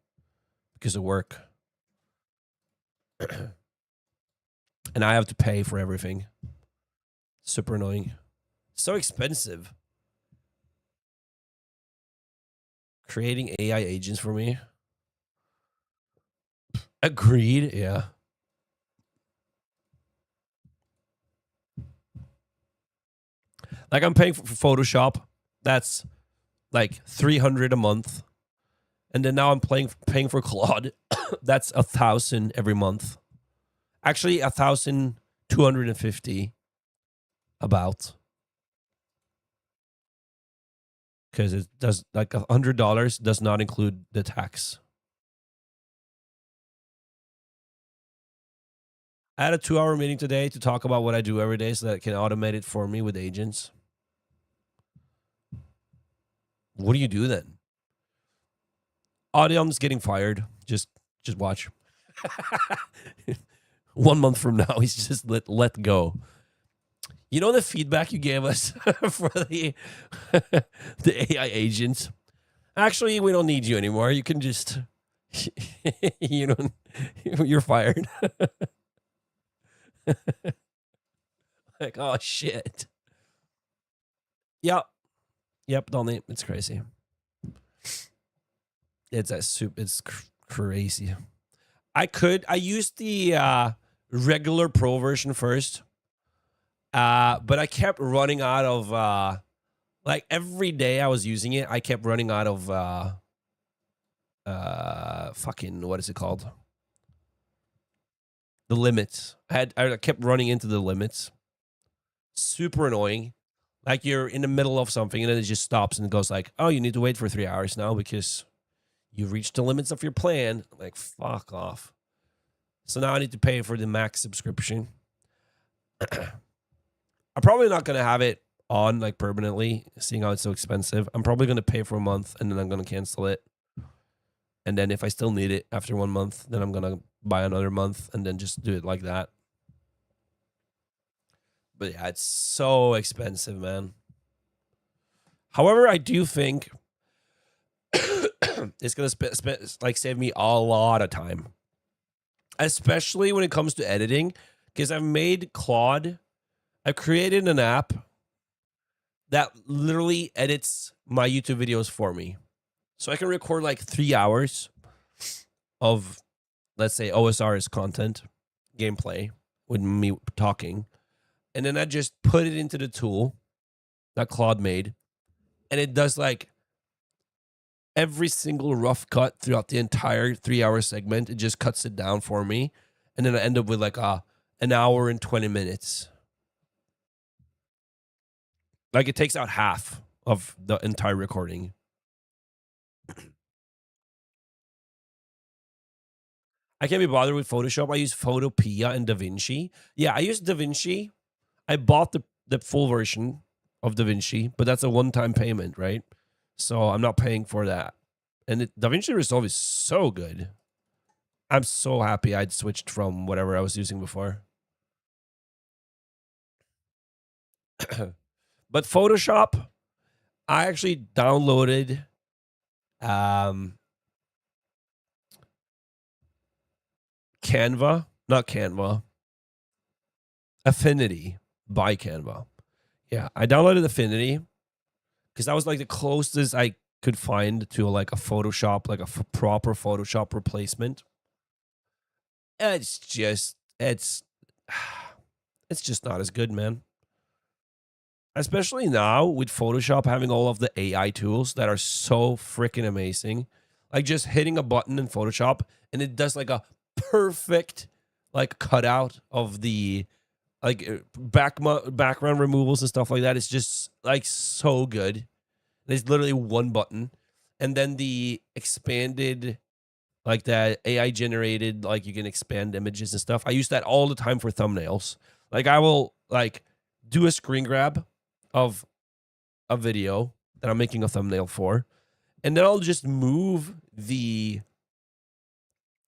because of work. And I have to pay for everything. Super annoying. So expensive. Creating AI agents for me. Agreed, yeah. Like I'm paying for Photoshop. That's like $300 a month. And then now I'm paying for Claude. That's $1,000 every month. Actually, $1,250 about. Because it does like $100 does not include the tax. I had a 2-hour meeting today to talk about what I do every day so that it can automate it for me with agents. What do you do then? Audion's getting fired. Just watch. 1 month from now, he's just let go. You know the feedback you gave us for the AI agents? Actually, we don't need you anymore. You can just you're fired. Like, oh shit. Yep, Donnie. It's crazy. It's a soup. It's crazy. I used the regular pro version first, but I kept running out of like every day I was using it. I kept running out of fucking, what is it called? The limits. I kept running into the limits. Super annoying. Like you're in the middle of something and then it just stops and goes like, oh, you need to wait for 3 hours now because you've reached the limits of your plan. Like, fuck off. So now I need to pay for the max subscription. I'm probably not going to have it on like permanently, seeing how it's so expensive. I'm probably going to pay for a month and then I'm going to cancel it. And then if I still need it after 1 month, then I'm going to buy another month and then just do it like that. But yeah, it's so expensive, man. However, I do think it's going to like save me a lot of time, especially when it comes to editing, because I've made Claude. I've created an app that literally edits my YouTube videos for me. So I can record like 3 hours of, let's say, OSR's content, gameplay, with me talking. And then I just put it into the tool that Claude made. And it does like every single rough cut throughout the entire 3 hour segment. It just cuts it down for me. And then I end up with like an hour and 20 minutes. Like it takes out half of the entire recording. I can't be bothered with Photoshop. I use Photopea and DaVinci. Yeah, I use DaVinci. I bought the full version of DaVinci, but that's a one-time payment, right? So I'm not paying for that. And DaVinci Resolve is so good. I'm so happy I'd switched from whatever I was using before. But Photoshop, I actually downloaded Canva, not Canva, Affinity by Canva. Yeah, I downloaded Affinity because that was like the closest I could find to like a Photoshop, like a proper Photoshop replacement. It's just not as good, man. Especially now with Photoshop having all of the AI tools that are so freaking amazing. Like just hitting a button in Photoshop and it does like a perfect like cutout of the like background removals and stuff like that. It's just like so good. There's literally one button. And then the expanded, like that AI generated, like you can expand images and stuff. I use that all the time for thumbnails. Like I will like do a screen grab of a video that I'm making a thumbnail for. And then I'll just move the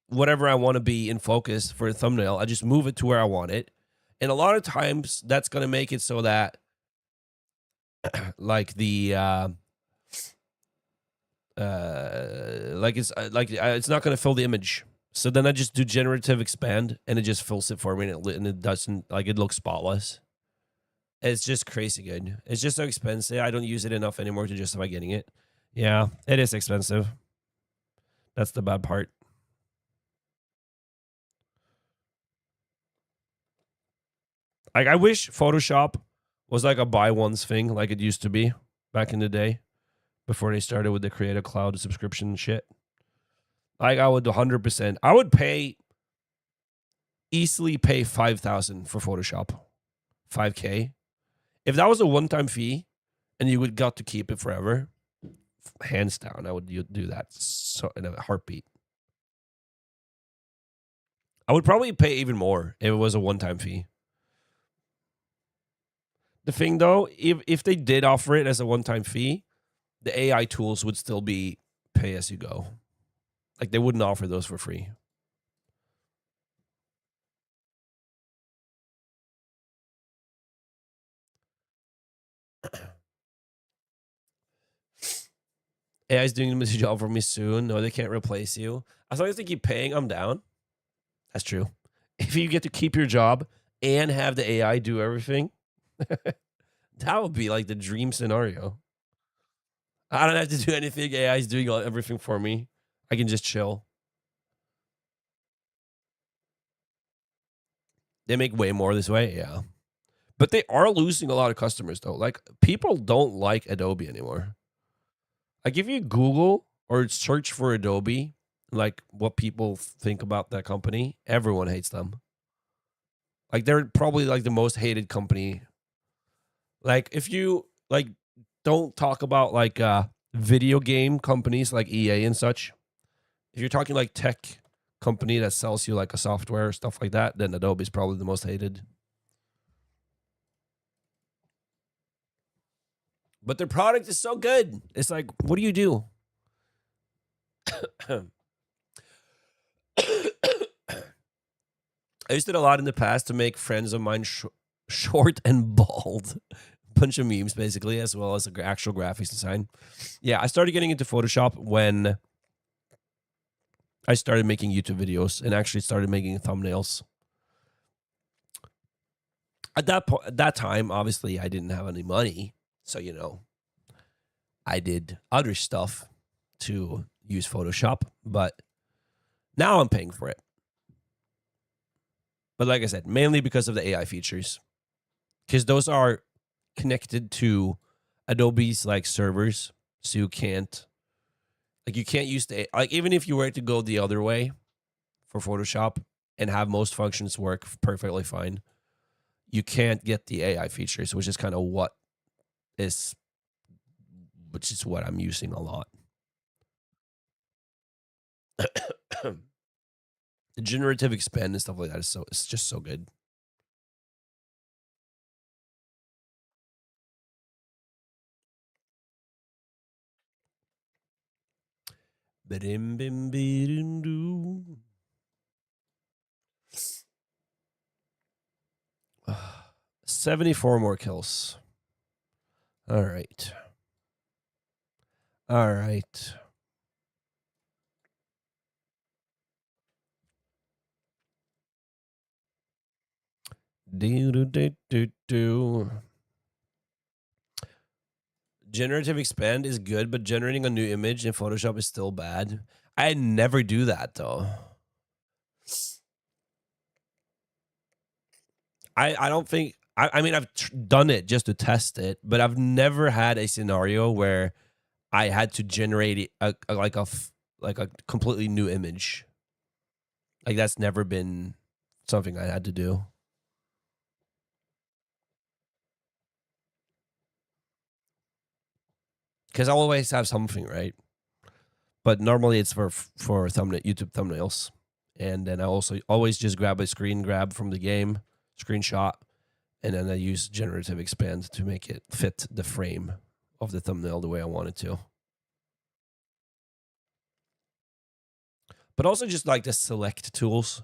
whatever I want to be in focus for a thumbnail. I just move it to where I want it. And a lot of times that's going to make it so that like the it's not going to fill the image. So then I just do generative expand and it just fills it for me and it doesn't, like, it looks spotless. It's just crazy good. It's just so expensive. I don't use it enough anymore to justify getting it. Yeah, it is expensive. That's the bad part. Like, I wish Photoshop was like a buy once thing like it used to be back in the day before they started with the Creative Cloud subscription shit. Like, I would 100%. I would easily pay $5,000 for Photoshop. $5K. If that was a one-time fee and you would got to keep it forever, hands down, I would do that so in a heartbeat. I would probably pay even more if it was a one-time fee. The thing, though, if they did offer it as a one-time fee, the AI tools would still be pay as you go. Like, they wouldn't offer those for free. AI's doing the job for me soon. No, they can't replace you. As long as they keep paying, I'm down. That's true. If you get to keep your job and have the AI do everything, that would be like the dream scenario. I don't have to do anything. AI's doing everything for me. I can just chill. They make way more this way, yeah. But they are losing a lot of customers, though. Like, people don't like Adobe anymore. Like, if you Google or search for Adobe, like what people think about that company, everyone hates them. Like they're probably like the most hated company. Like if you like don't talk about like video game companies like EA and such. If you're talking like tech company that sells you like a software or stuff like that, then Adobe's probably the most hated. But their product is so good. It's like, what do you do? I used it a lot in the past to make friends of mine short and bald. Bunch of memes, basically, as well as actual graphics design. Yeah, I started getting into Photoshop when I started making YouTube videos and actually started making thumbnails. At that time, obviously, I didn't have any money. So, you know, I did other stuff to use Photoshop, but now I'm paying for it. But like I said, mainly because of the AI features, because those are connected to Adobe's like servers, so you can't use the like even if you were to go the other way for Photoshop and have most functions work perfectly fine, you can't get the AI features, which is kind of what I'm using a lot. The generative expand and stuff like that it's just so good. Bim bim bim doo. 74 more kills. All right. All right. Do. Generative expand is good, but generating a new image in Photoshop is still bad. I never do that though. I don't think I mean I've done it just to test it, but I've never had a scenario where I had to generate a completely new image. Like that's never been something I had to do. Because I always have something, right? But normally it's for YouTube thumbnails, and then I also always just grab a screen grab from the game, screenshot, and then I use generative expand to make it fit the frame of the thumbnail the way I want it to. But also just like the select tools,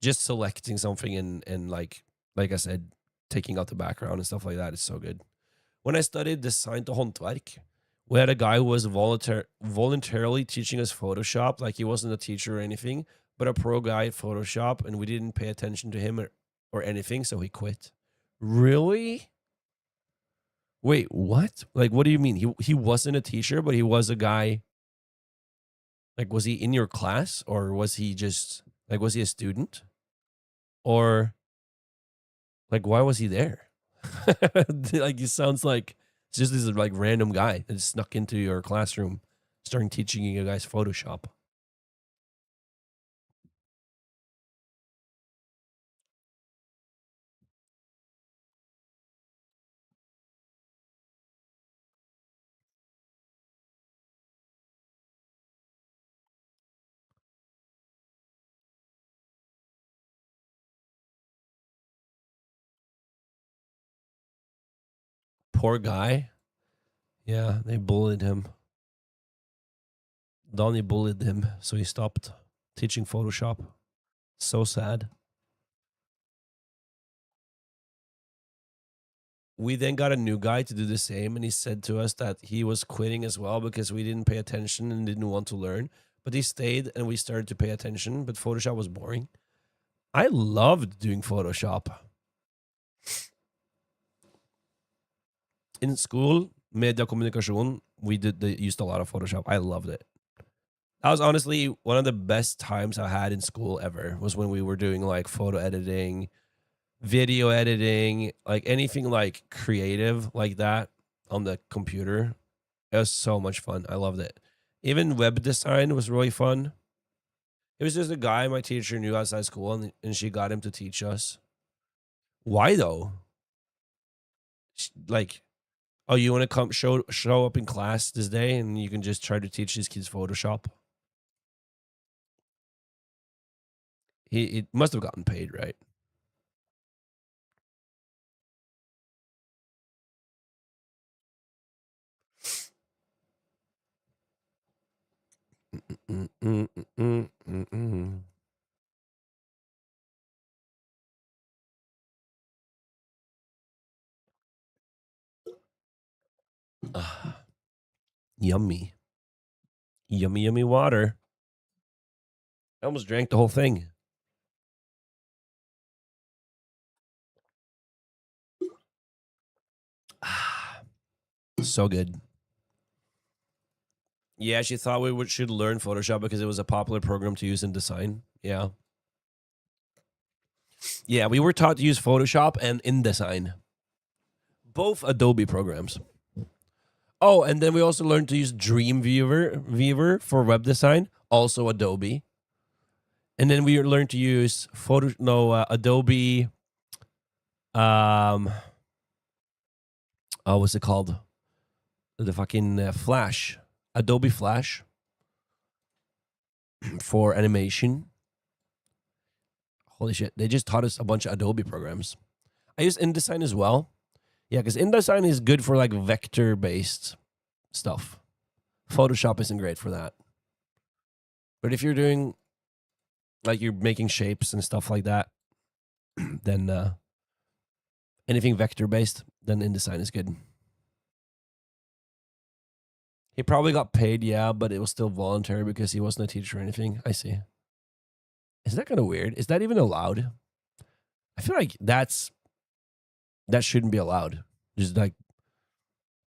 just selecting something and like I said, taking out the background and stuff like that is so good. When I studied design to håndverk, we had a guy who was voluntarily teaching us Photoshop. Like he wasn't a teacher or anything, but a pro guy at Photoshop, and we didn't pay attention to him or anything, so he quit. Really? Wait, what? Like, what do you mean? He wasn't a teacher, but he was a guy. Like, was he in your class, or was he just like, was he a student, or like, why was he there? Like, he sounds like it's just this like random guy that snuck into your classroom, starting teaching you guys Photoshop. Poor guy. Yeah, they bullied him. Donnie bullied him, so he stopped teaching Photoshop. So sad. We then got a new guy to do the same, and he said to us that he was quitting as well because we didn't pay attention and didn't want to learn. But he stayed, and we started to pay attention, but Photoshop was boring. I loved doing Photoshop. In school, media communication, they used a lot of Photoshop. I loved it. That was honestly one of the best times I had in school ever, was when we were doing like photo editing, video editing, like anything like creative like that on the computer. It was so much fun. I loved it. Even web design was really fun. It was just a guy my teacher knew outside school, and she got him to teach us. Why though? Like, oh, you want to come show up in class this day, and you can just try to teach these kids Photoshop? He must have gotten paid, right? Yummy. Yummy, yummy water. I almost drank the whole thing. So good. Yeah, she thought we should learn Photoshop because it was a popular program to use in design. Yeah. Yeah, we were taught to use Photoshop and InDesign. Both Adobe programs. Oh, and then we also learned to use Dreamweaver for web design, also Adobe. And then we learned to use Adobe. What's it called? The fucking Flash, Adobe Flash for animation. Holy shit! They just taught us a bunch of Adobe programs. I use InDesign as well. Yeah, because InDesign is good for like vector-based stuff. Photoshop isn't great for that. But if you're doing like you're making shapes and stuff like that, then anything vector-based, then InDesign is good. He probably got paid, yeah, but it was still voluntary because he wasn't a teacher or anything. I see. Is that kind of weird? Is that even allowed? I feel like that shouldn't be allowed. Just like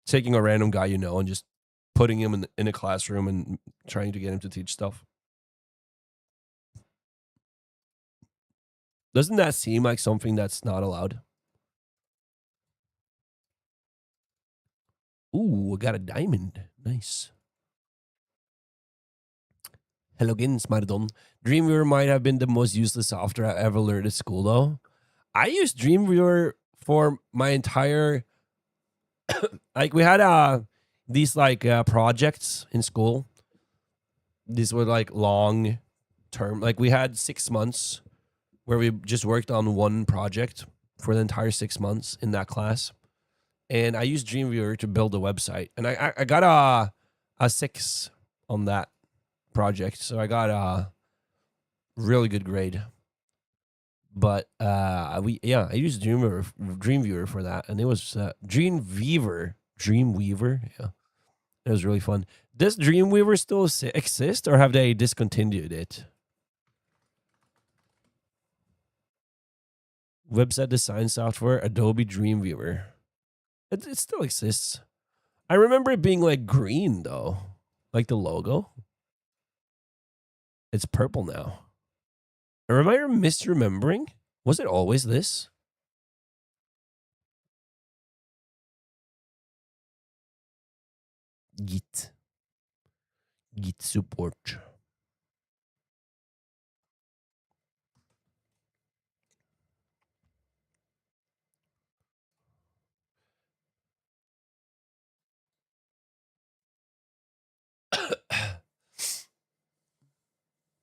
taking a random guy and just putting him in a classroom and trying to get him to teach stuff. Doesn't that seem like something that's not allowed? Ooh, I got a diamond. Nice. Hello again, Smardon. Dreamweaver might have been the most useless software I ever learned at school, though. I used Dreamweaver for my entire... like, we had these, like, projects in school. These were, like, long term. Like, we had 6 months where we just worked on one project for the entire 6 months in that class. And I used Dreamweaver to build a website. And I got a 6 on that project. So I got a really good grade. But I used Dreamweaver for that. And it was Dreamweaver. Yeah. It was really fun. Does Dreamweaver still exist or have they discontinued it? Website design software, Adobe Dreamweaver. It still exists. I remember it being like green though, like the logo. It's purple now. Or am I misremembering? Was it always this? Git support.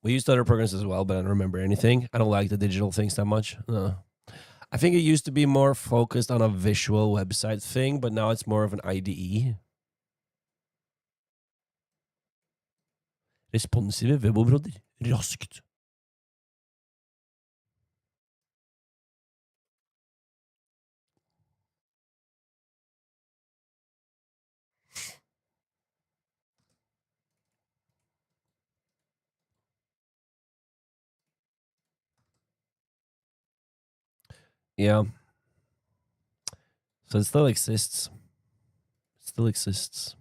We used other programs as well, but I don't remember anything. I don't like the digital things that much. I think it used to be more focused on a visual website thing, but now it's more of an IDE. Responsive webområder. Raskt. Yeah. So it still exists. Still exists.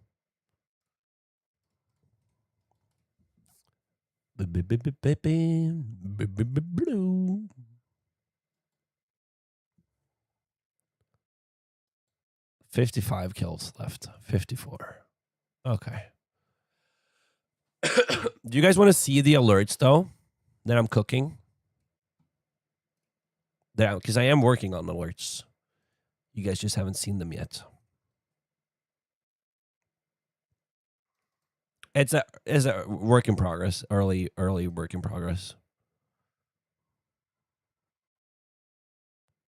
Blue. 55 kills left. 54. Okay. Do you guys want to see the alerts though that I'm cooking? Because I am working on alerts. You guys just haven't seen them yet. It's a work in progress, early work in progress.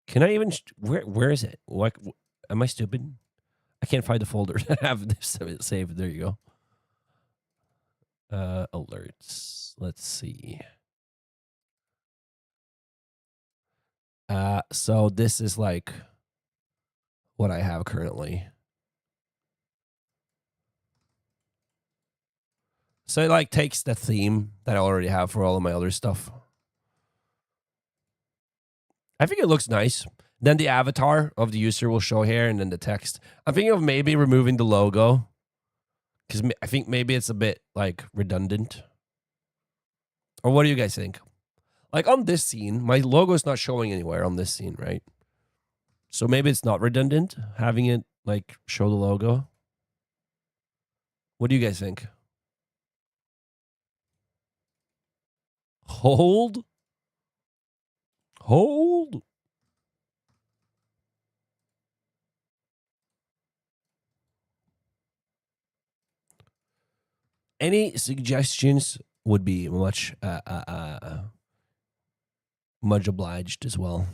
Can I even where is it? What am I stupid? I can't find the folder that have this saved. There you go. Alerts. Let's see. So this is like what I have currently. So it like takes the theme that I already have for all of my other stuff. I think it looks nice. Then the avatar of the user will show here, and then the text. I'm thinking of maybe removing the logo because I think maybe it's a bit like redundant. Or what do you guys think? Like on this scene, my logo is not showing anywhere on this scene, right? So maybe it's not redundant having it like show the logo. What do you guys think? Hold. Hold. Any suggestions would be much much obliged as well.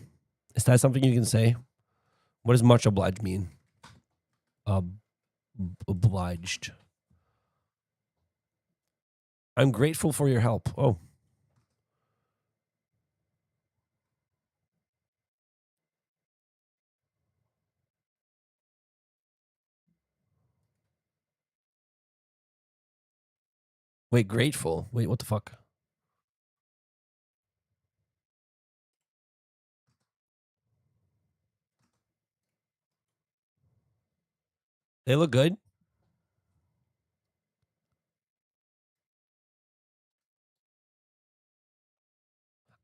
Is that something you can say? What does much obliged mean? Obliged. I'm grateful for your help. Oh. Wait, grateful. Wait, what the fuck? They look good.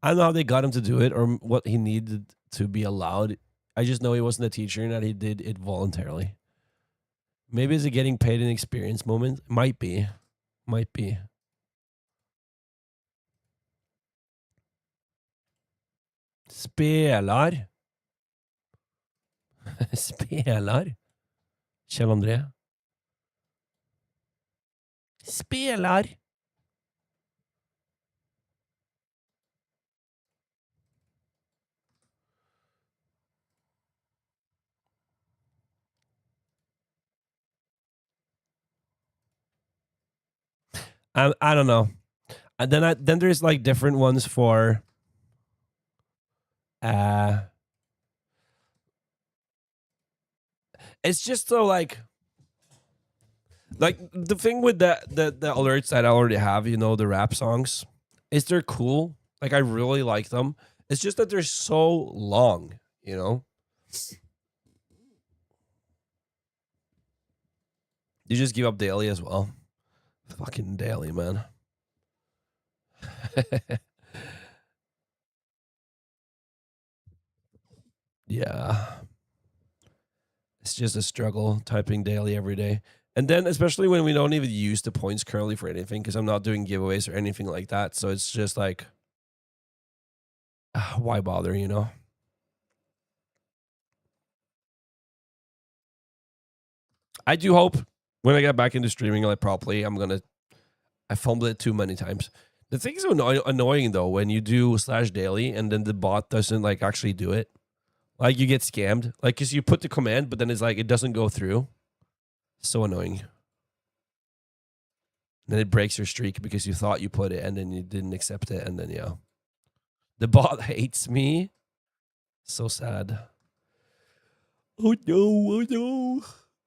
I don't know how they got him to do it or what he needed to be allowed. I just know he wasn't a teacher and that he did it voluntarily. Maybe it's a getting paid an experience moment. Might be. Might be. Spelar. Spelar. Kjell André. Spelar. I don't know. And then there's like different ones for uh it's just so like the thing with the alerts that I already have, you know, the rap songs, is they're cool. Like I really like them. It's just that they're so long, you know. You just give up daily as well. Fucking daily, man. Yeah. It's just a struggle typing daily every day. And then especially when we don't even use the points currently for anything because I'm not doing giveaways or anything like that. So it's just like why bother, you know? I do hope when I get back into streaming like properly, I fumbled it too many times. The thing is annoying though when you do slash daily and then the bot doesn't like actually do it. Like you get scammed. Like because you put the command, but then it's like it doesn't go through. So annoying. Then it breaks your streak because you thought you put it and then you didn't accept it, and then yeah. The bot hates me. So sad. Oh no, oh no.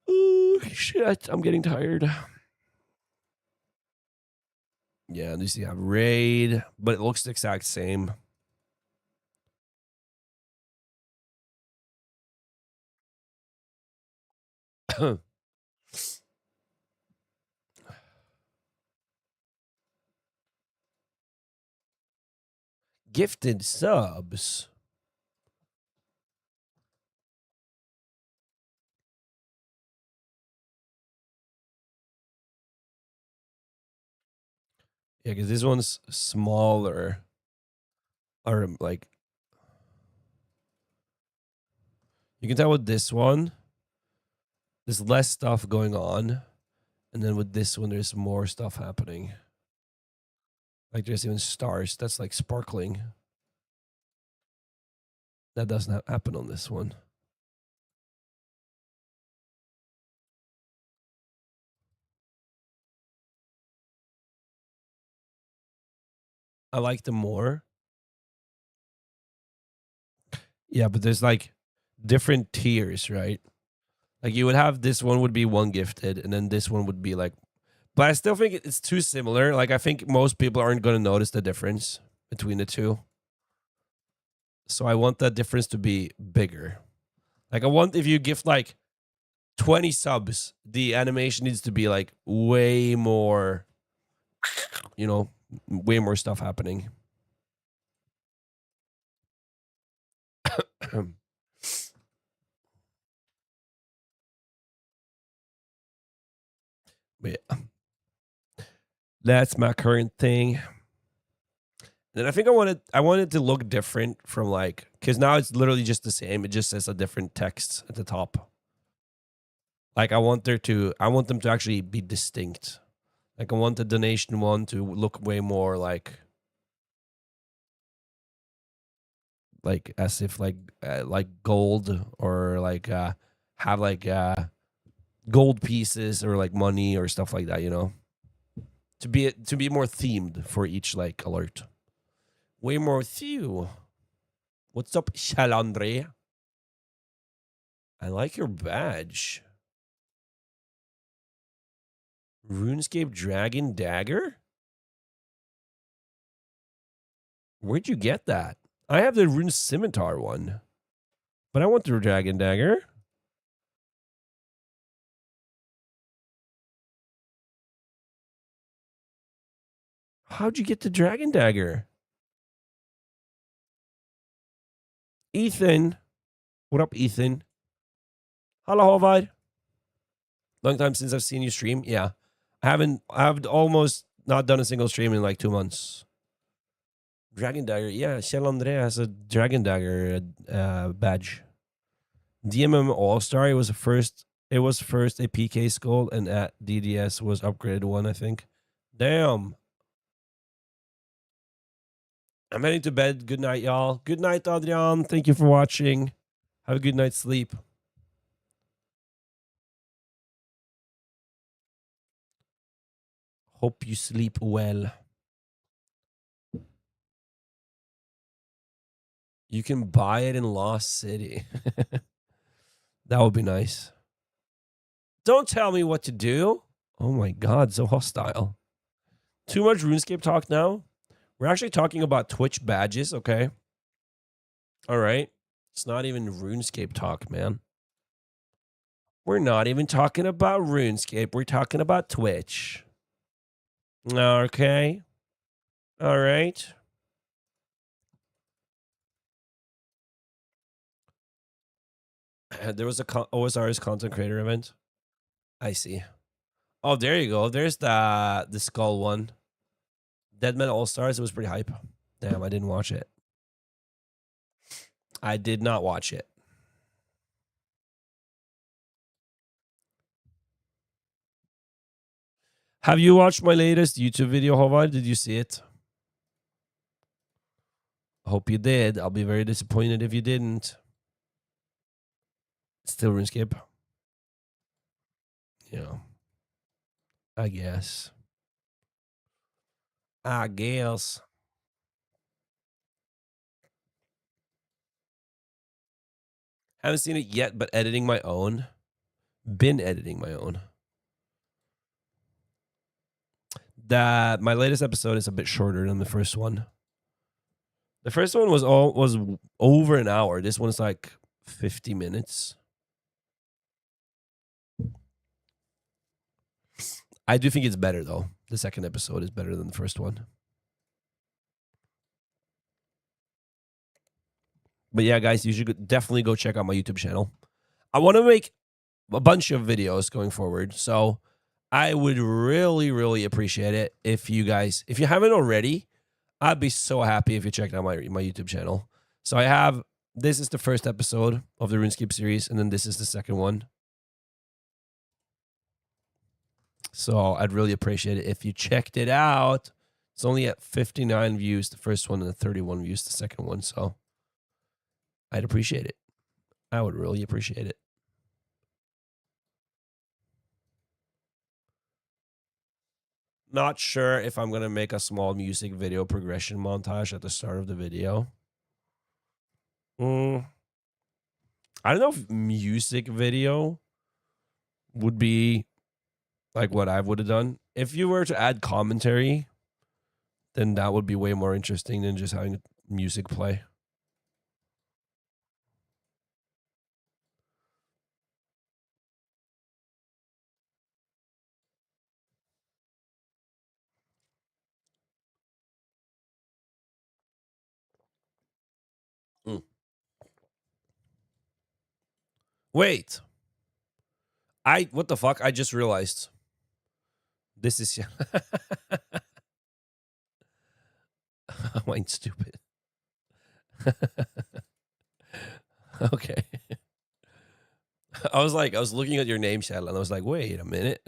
Oh shit. I'm getting tired. Yeah, at least you have raid, but it looks the exact same. Gifted subs. Yeah, because this one's smaller. Or like, you can tell with this one, there's less stuff going on. And then with this one, there's more stuff happening. Like there's even stars. That's like sparkling. That doesn't happen on this one. I like them more. Yeah, but there's like different tiers, right? Like you would have this one would be one gifted, and then this one would be like. But I still think it's too similar. Like I think most people aren't going to notice the difference between the two. So I want that difference to be bigger. Like I want if you gift like 20 subs, the animation needs to be like way more, you know, way more stuff happening. But yeah, that's my current thing. And I think I wanted to look different from like because now it's literally just the same. It just says a different text at the top. Like I want them to actually be distinct. Like I want the donation one to look way more like as if like gold or like have like gold pieces or like money or stuff like that, you know. To be more themed for each like alert. Way more thew. What's up, Chalandre? I like your badge. RuneScape Dragon Dagger? Where'd you get that? I have the Rune Scimitar one. But I want the Dragon Dagger. How'd you get the Dragon Dagger? Ethan. What up, Ethan? Hello, Håvard. Long time since I've seen you stream. Yeah. I've almost not done a single stream in like 2 months. Dragon Dagger. Yeah, Kjell André has a Dragon Dagger badge. DMM All-Star, it was first a PK skull, and at DDS was upgraded one, I think. Damn. I'm heading to bed. Good night, y'all. Good night, Adrian. Thank you for watching. Have a good night's sleep. Hope you sleep well. You can buy it in Lost City. That would be nice. Don't tell me what to do. Oh my God, so hostile. Too much RuneScape talk now? We're actually talking about Twitch badges, okay? All right. It's not even RuneScape talk, man. We're not even talking about RuneScape. We're talking about Twitch. Okay. All right. There was a OSR's content creator event. I see. Oh, there you go. There's the skull one. Deadman All Stars. It was pretty hype. Damn, I didn't watch it. I did not watch it. Have you watched my latest YouTube video, Håvard? Did you see it? Hope you did. I'll be very disappointed if you didn't. Still RuneScape. Yeah. I guess. Haven't seen it yet, but editing my own. Been editing my own. My latest episode is a bit shorter than the first one. The first one was over an hour. This one's like 50 minutes. I do think it's better though. The second episode is better than the first one. But yeah, guys, you should definitely go check out my YouTube channel. I want to make a bunch of videos going forward. So I would really, really appreciate it if you guys, if you haven't already, I'd be so happy if you checked out my YouTube channel. So I have, this is the first episode of the RuneScape series, and then this is the second one. So I'd really appreciate it if you checked it out. It's only at 59 views, the first one, and 31 views, the second one. So I'd appreciate it. I would really appreciate it. Not sure if I'm going to make a small music video progression montage at the start of the video. I don't know if music video would be like what I would have done. If you were to add commentary, then that would be way more interesting than just having music play. Mm. Wait. What the fuck? I just realized. This is mine's stupid. Okay. I was looking at your name, Shadla, and I was like, wait a minute.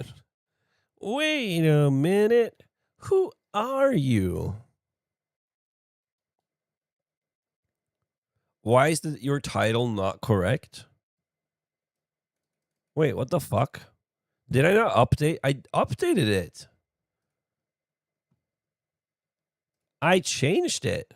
Wait a minute. Who are you? Why is your title not correct? Wait, what the fuck? Did I not update? I updated it. I changed it.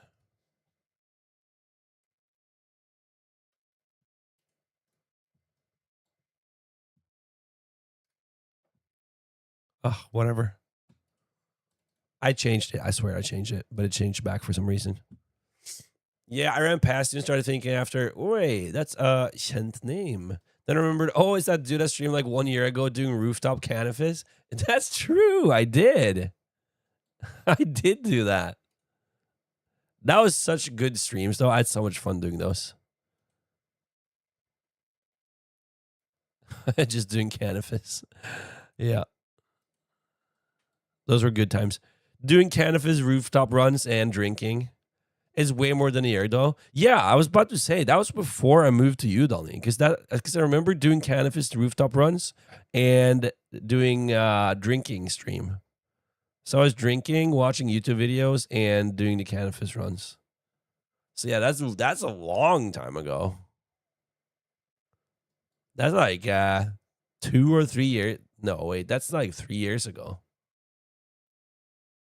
Oh, whatever. I changed it. I swear I changed it, but it changed back for some reason. Yeah, I ran past it and started thinking after, wait, that's a Shent name. Then I remembered, oh, is that dude that streamed like 1 year ago doing rooftop canvas? That's true. I did. I did do that. That was such good streams, though. I had so much fun doing those. Just doing canvas. Yeah. Those were good times. Doing canvas rooftop runs and drinking is way more than a year though. Yeah, I was about to say that was before I moved to Udalny because I remember doing canvas rooftop runs and doing drinking stream. So I was drinking, watching YouTube videos, and doing the canvas runs. So yeah, that's a long time ago. That's like 2 or 3 years. No, wait, that's like 3 years ago.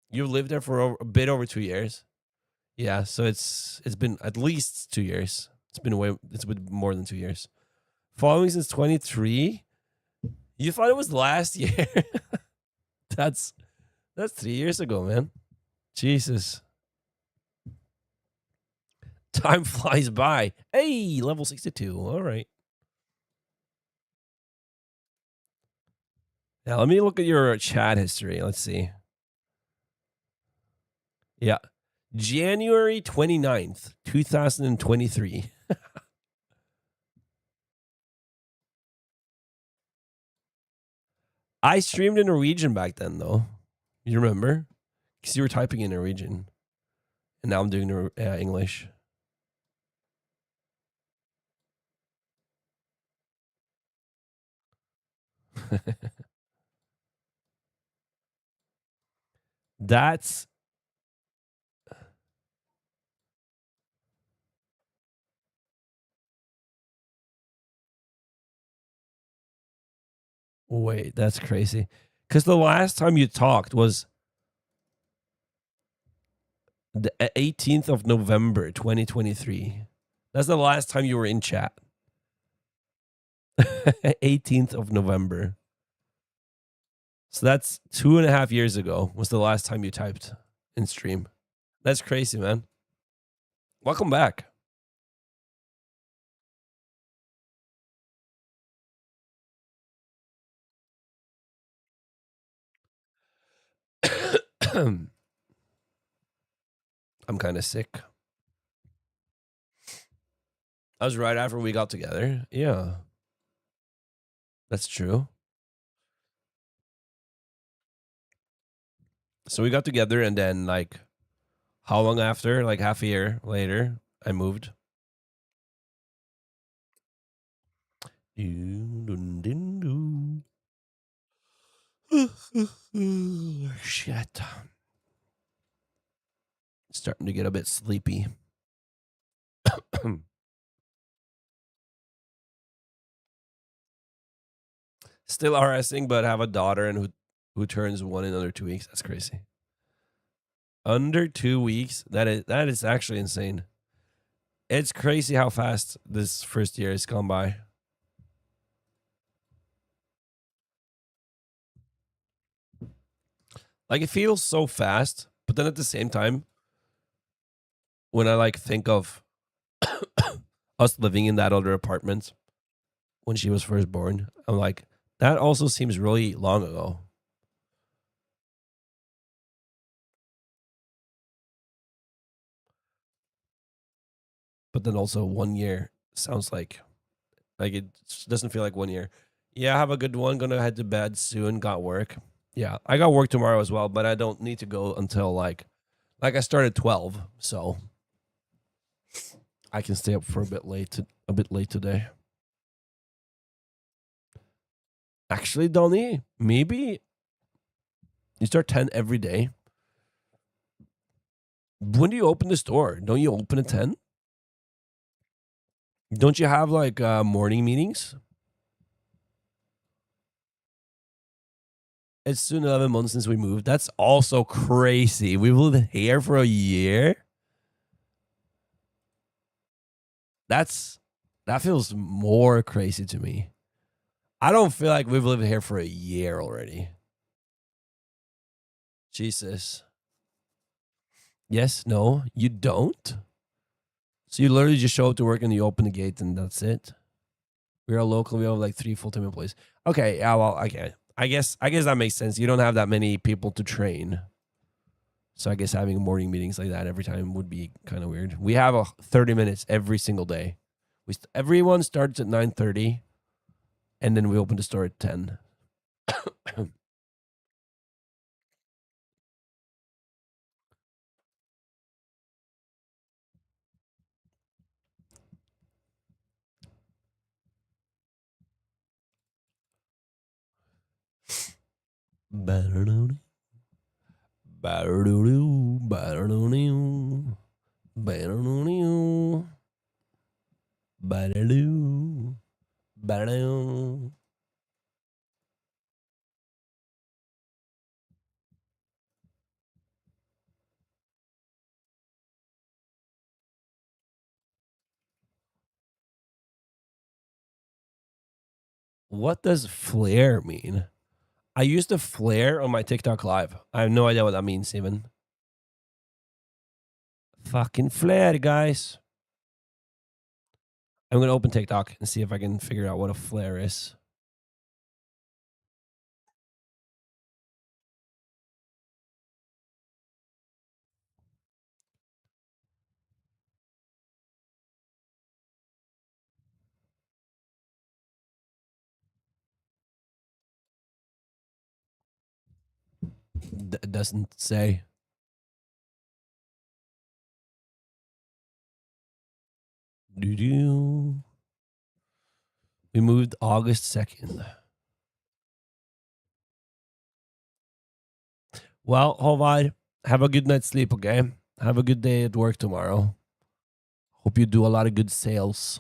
You lived there for a bit over 2 years. Yeah, so it's been at least 2 years. It's been more than 2 years. Following since 23. You thought it was last year? that's 3 years ago, man. Jesus. Time flies by. Hey, level 62. All right. Now let me look at your chat history. Let's see. Yeah. January 29th, 2023. I streamed in Norwegian back then, though. You remember? Because you were typing in Norwegian. And now I'm doing English. That's wait, that's crazy. Because the last time you talked was the 18th of November, 2023. That's the last time you were in chat. 18th of November. So that's 2.5 years ago was the last time you typed in stream. That's crazy, man. Welcome back. I'm kind of sick. That was right after we got together. Yeah. That's true. So we got together, and then like how long after? Like half a year later, I moved. Shit. Starting to get a bit sleepy. Still RSing, but have a daughter and who turns 1 in under 2 weeks. That's crazy. Under 2 weeks. That is actually insane. It's crazy how fast this first year has gone by. Like it feels so fast, but then at the same time, when I like think of us living in that other apartment when she was first born, I'm like, that also seems really long ago. But then also 1 year sounds like it doesn't feel like 1 year. Yeah, have a good one. Gonna head to bed soon. Got work. Yeah, I got work tomorrow as well, but I don't need to go until like I started 12, so I can stay up for a bit late today. Actually, Donnie, maybe you start 10 every day. When do you open the store? Don't you open at 10? Don't you have like morning meetings? It's soon 11 months since we moved. That's also crazy. We've lived here for a year. That feels more crazy to me. I don't feel like we've lived here for a year already. Jesus. Yes, no, you don't. So you literally just show up to work and you open the gate and that's it. We're a local. We have like 3 full-time employees. Okay, yeah, well, okay. I guess that makes sense. You don't have that many people to train. So I guess having morning meetings like that every time would be kind of weird. We have 30 minutes every single day. Everyone starts at 9:30 and then we open the store at 10. What does flare mean? I used a flare on my TikTok live. I have no idea what that means even. Fucking flare, guys. I'm gonna open TikTok and see if I can figure out what a flare is. Doesn't say. We moved August 2nd. Well, Håvard, have a good night's sleep, okay? Have a good day at work tomorrow. Hope you do a lot of good sales.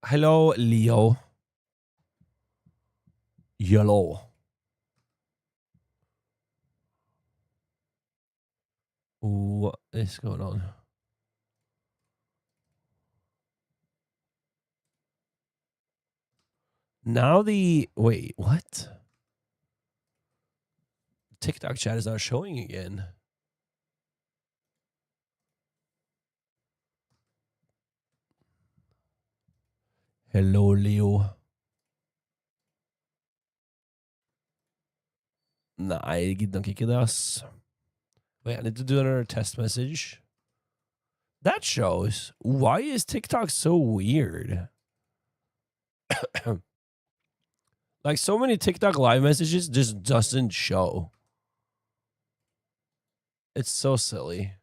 Hello, Leo. Yellow. What is going on? Now wait, what? TikTok chat is not showing again. Hello, Leo. Nei, jeg gidder nok ikke det, ass. Wait, I need to do another test message. That shows. Why is TikTok so weird? Like, so many TikTok live messages just doesn't show. It's so silly.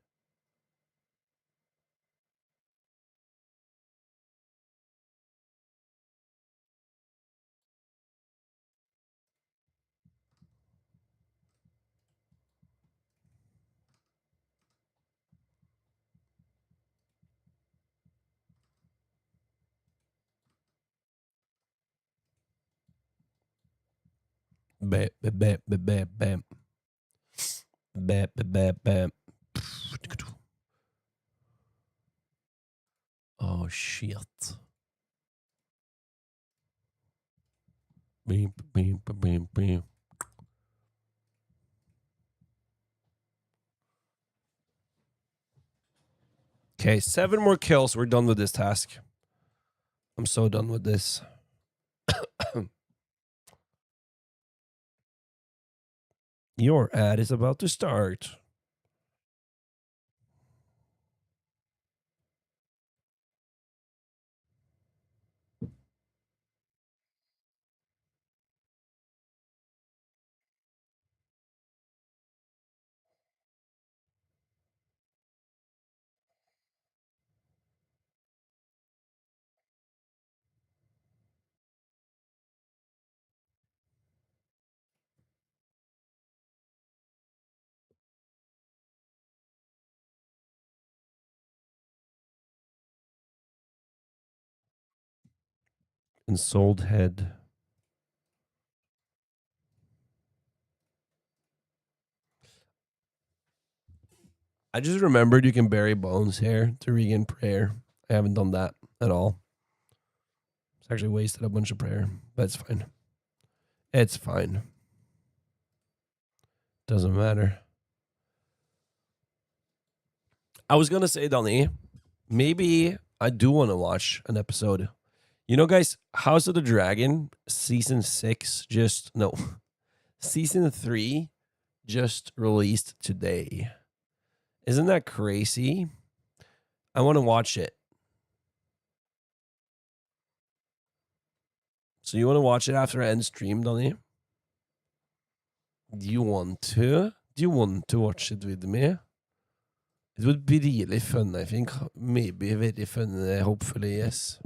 Bam, bam, bam, bam, bam. Bam, bam, bam. Oh, shit. Beam, beam, beam, beam. Okay, 7 more kills. We're done with this task. I'm so done with this. Your ad is about to start. And sold head. I just remembered you can bury bones here to regain prayer. I haven't done that at all. It's actually wasted a bunch of prayer, but it's fine. It's fine. Doesn't matter. I was gonna say, Donnie, maybe I do want to watch an episode. You know, guys, House of the Dragon season 6 season 3 just released today. Isn't that crazy? I want to watch it. So you want to watch it after I end stream, Donnie? Do you want to? Do you want to watch it with me? It would be really fun, I think. Maybe very fun, hopefully, yes.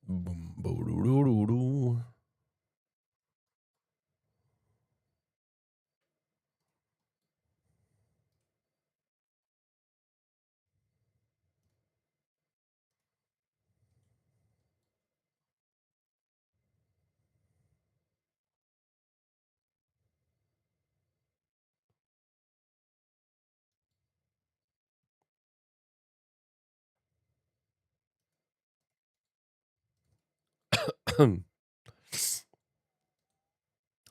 Boom, boo-doo-doo-doo-doo.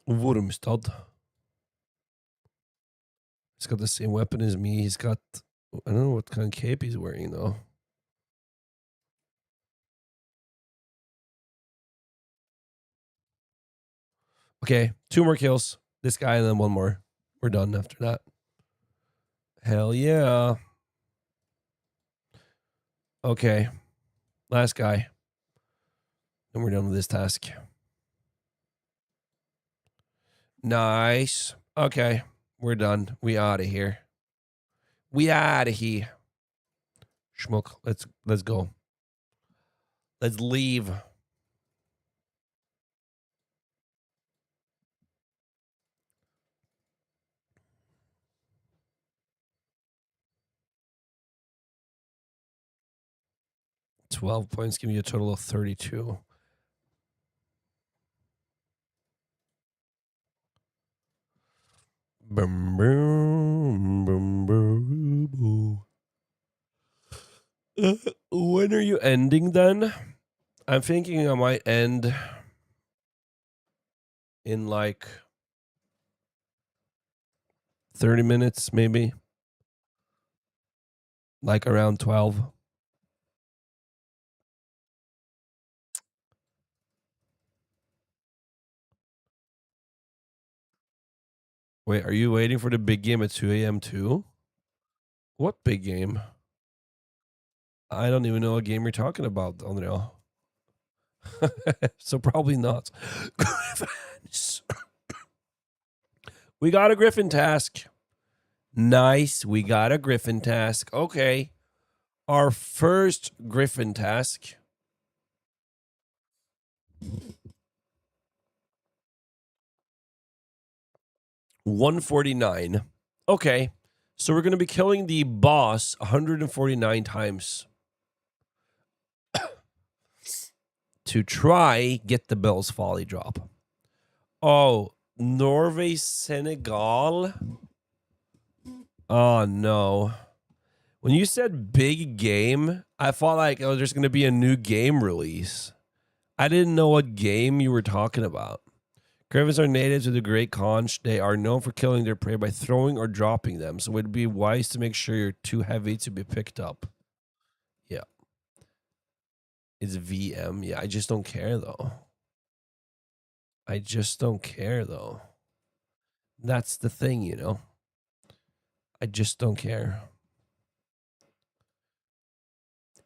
Wormstad. He's got the same weapon as me. He's got, I don't know what kind of cape he's wearing, though. Okay, 2 more kills. This guy and then 1 more. We're done after that. Hell yeah. Okay, last guy. And we're done with this task. Nice. Okay, we're done. We out of here. We out of here. Schmuck, let's go. Let's leave. $12 points give you a total of 32. Boom, boom, boom, boom, boom. When are you ending then? I'm thinking I might end in like 30 minutes, maybe. like around 12. Wait, are you waiting for the big game at 2 a.m. too? What big game? I don't even know what game you're talking about, Andrea. So probably not. Griffins. We got a Griffin task. Nice. We got a Griffin task. Okay. Our first Griffin task. $149. Okay. So we're going to be killing the boss 149 times to try get the Bills Folly drop. Oh, Norway, Senegal. Oh, no. When you said big game, I thought like, oh, there's going to be a new game release. I didn't know what game you were talking about. Griffins are natives of the Great Conch. They are known for killing their prey by throwing or dropping them. So it would be wise to make sure you're too heavy to be picked up. Yeah. It's VM. Yeah, I just don't care, though. I just don't care, though. That's the thing, you know. I just don't care.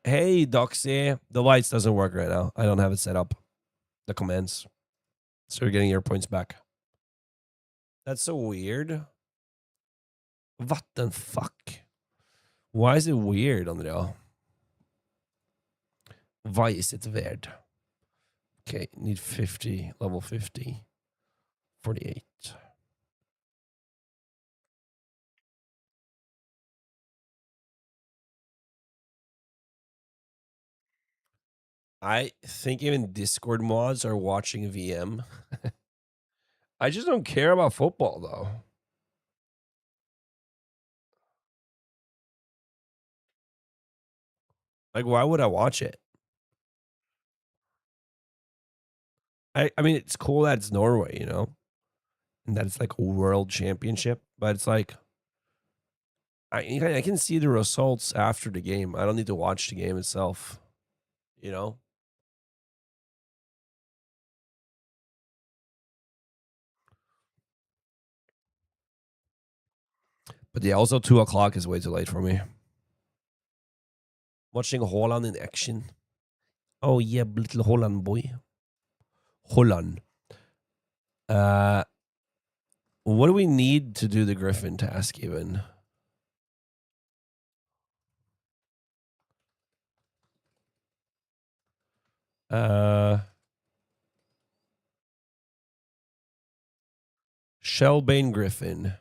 Hey, Doxy. The lights doesn't work right now. I don't have it set up. The commands. So you're getting your points back. That's so weird. What the fuck? Why is it weird, Andrea? Why is it weird? Okay, need 50, level 50. 48. I think even Discord mods are watching VM. I just don't care about football, though. Like, why would I watch it? I mean, it's cool that it's Norway, you know, and that it's like a world championship, but it's like, I can see the results after the game. I don't need to watch the game itself, you know? But yeah, also 2 o'clock is way too late for me. Watching Holland in action. Oh, yeah, little Holland boy. Holland. What do we need to do the Griffin task even? Shellbane Griffin.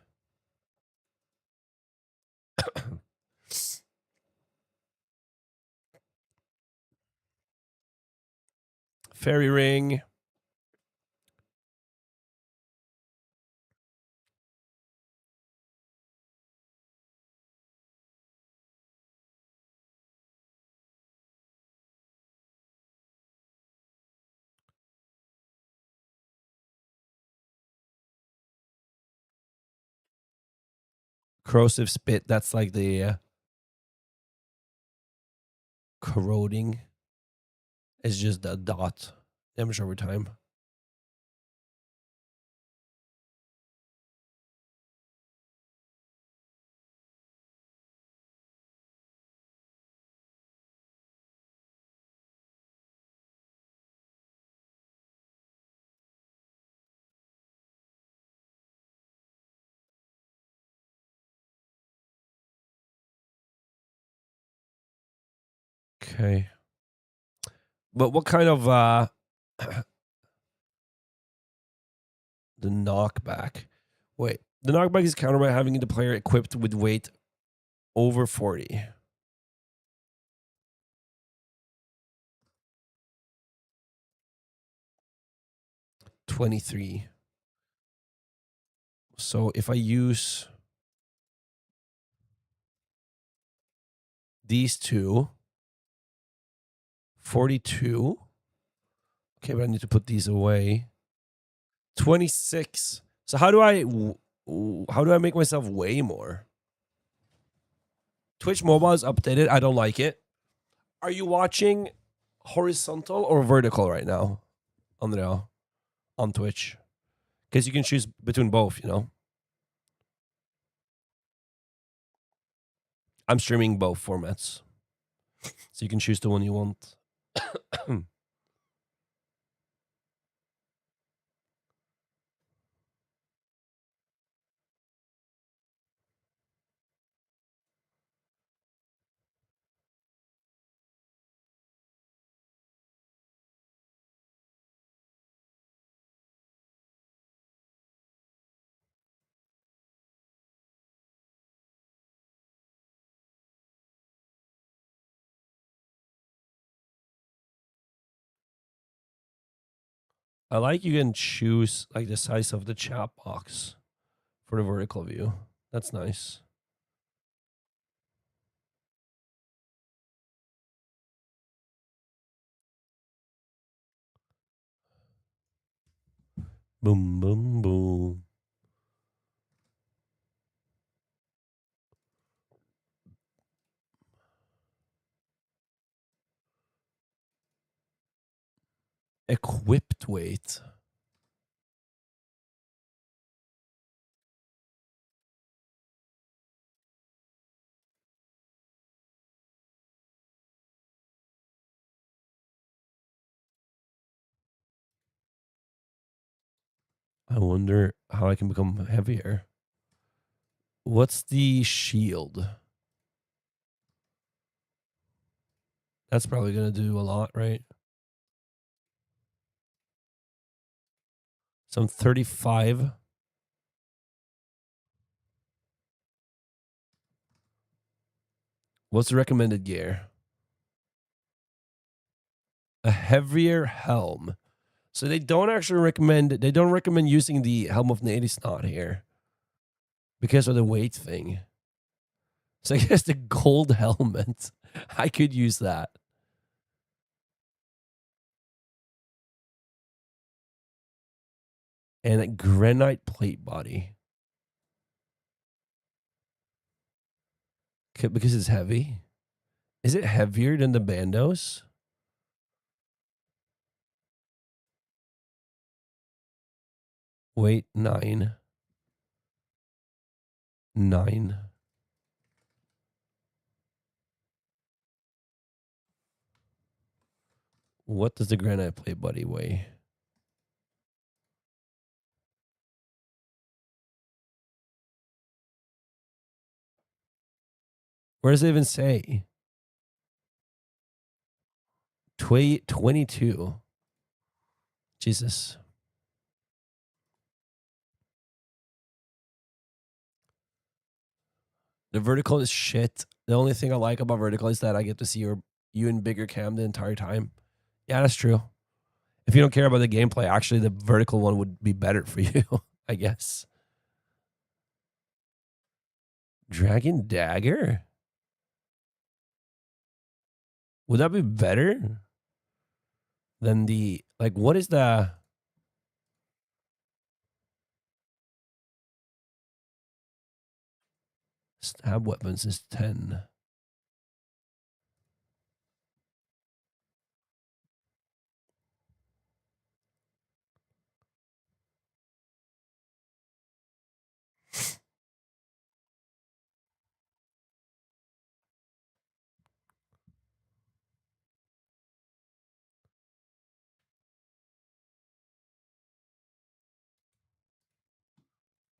Fairy ring. Corrosive spit. That's like the corroding. It's just a dot. Damage over time. Okay. But what kind of the knockback? Wait, the knockback is countered by having the player equipped with weight over 40. $23. So if I use these two, 42. Okay, but I need to put these away. 26. So how do I make myself weigh more? Twitch mobile is updated. I don't like it. Are you watching horizontal or vertical right now, Andrea, on Twitch? Because you can choose between both, you know? I'm streaming both formats. So you can choose the one you want. I like you can choose like the size of the chat box for the vertical view. That's nice. Boom, boom, boom. Equipped weight. I wonder how I can become heavier. What's the shield? That's probably going to do a lot, right? Some 35. What's the recommended gear? A heavier helm. So they don't actually recommend, they don't recommend using the helm of Nadisnot here because of the weight thing. So I guess the gold helmet, I could use that. And a granite plate body. Because it's heavy. Is it heavier than the bandos? Weight 9. 9. What does the granite plate body weigh? Where does it even say? 22. Jesus. The vertical is shit. The only thing I like about vertical is that I get to see you in bigger cam the entire time. Yeah, that's true. If you don't care about the gameplay, actually the vertical one would be better for you, I guess. Dragon Dagger? Would that be better than the like what is the stab weapons is 10.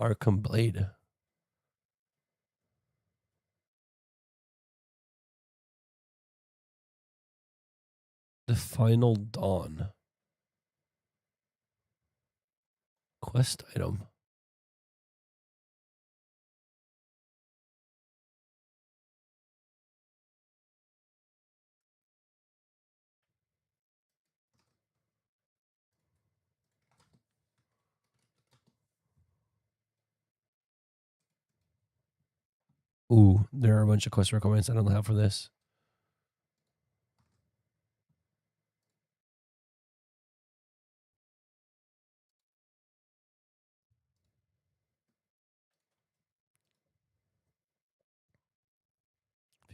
Arkham Blade. The Final Dawn. Quest item. Ooh, there are a bunch of quest requirements I don't have for this.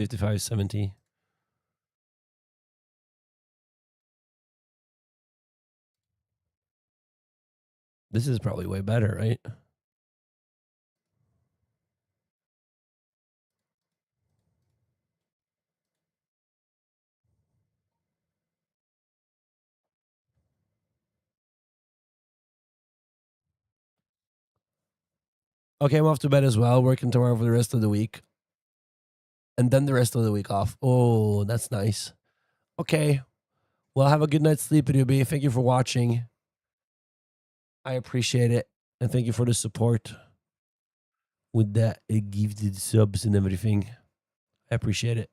5570. This is probably way better, right? Okay, I'm off to bed as well. Working tomorrow for the rest of the week. And then the rest of the week off. Oh, that's nice. Okay. Well, have a good night's sleep, Ruby. Thank you for watching. I appreciate it. And thank you for the support with the gifted subs and everything. I appreciate it.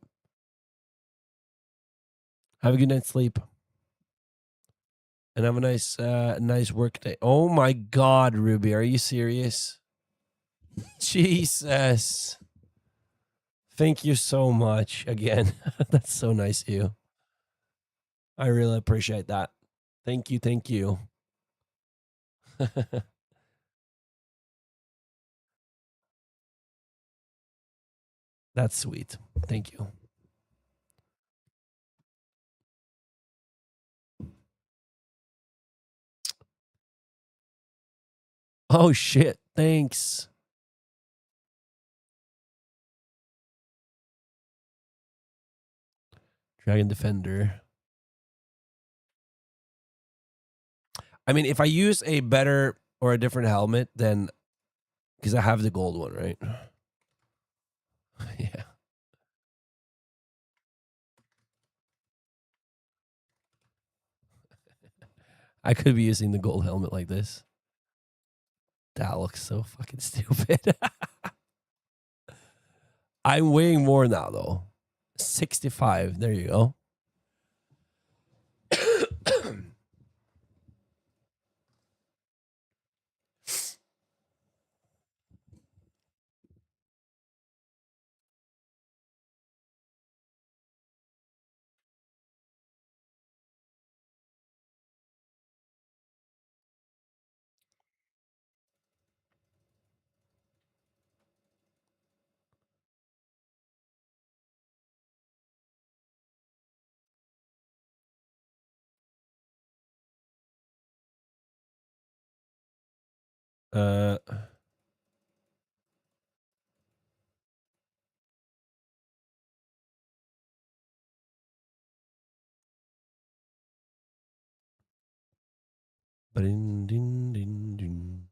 Have a good night's sleep. And have a nice work day. Oh my God, Ruby. Are you serious? Jesus. Thank you so much again. That's so nice of you. I really appreciate that. Thank you. Thank you. That's sweet. Thank you. Oh, shit. Thanks. Dragon Defender. I mean, if I use a better or a different helmet, then because I have the gold one, right? Yeah. I could be using the gold helmet like this. That looks so fucking stupid. I'm weighing more now, though. 65. There you go. uh, din, din, din, din.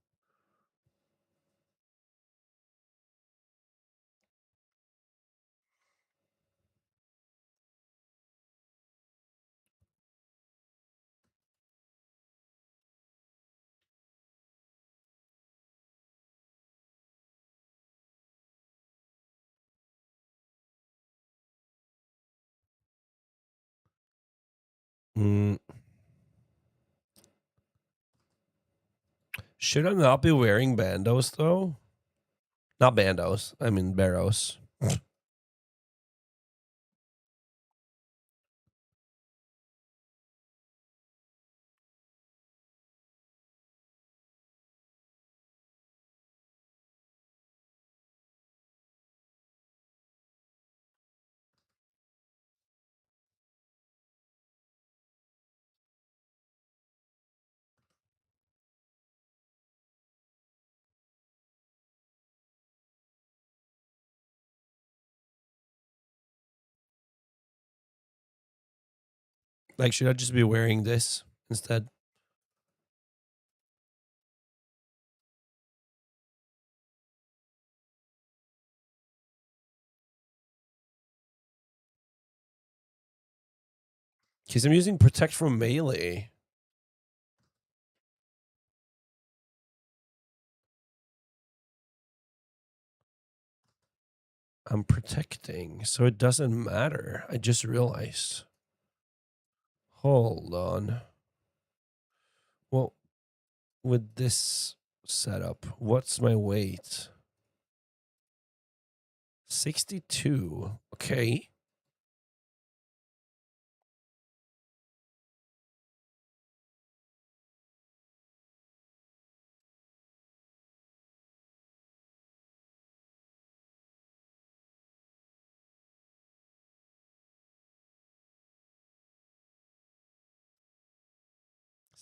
Mm. Should I not be wearing bandos, though? Not bandos. I mean, barrows. Like, should I just be wearing this instead? Because I'm using Protect from Melee. I'm protecting, so it doesn't matter. I just realized. Hold on. Well, with this setup, what's my weight? 62. Okay.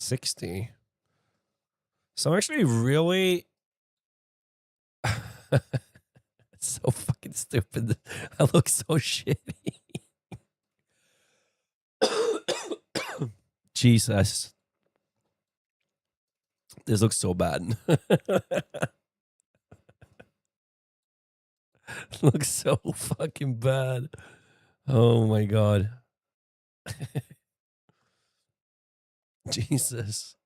60. So I'm actually really. It's so fucking stupid. I look so shitty. Jesus. This looks so bad. Looks so fucking bad. Oh my god. Jesus.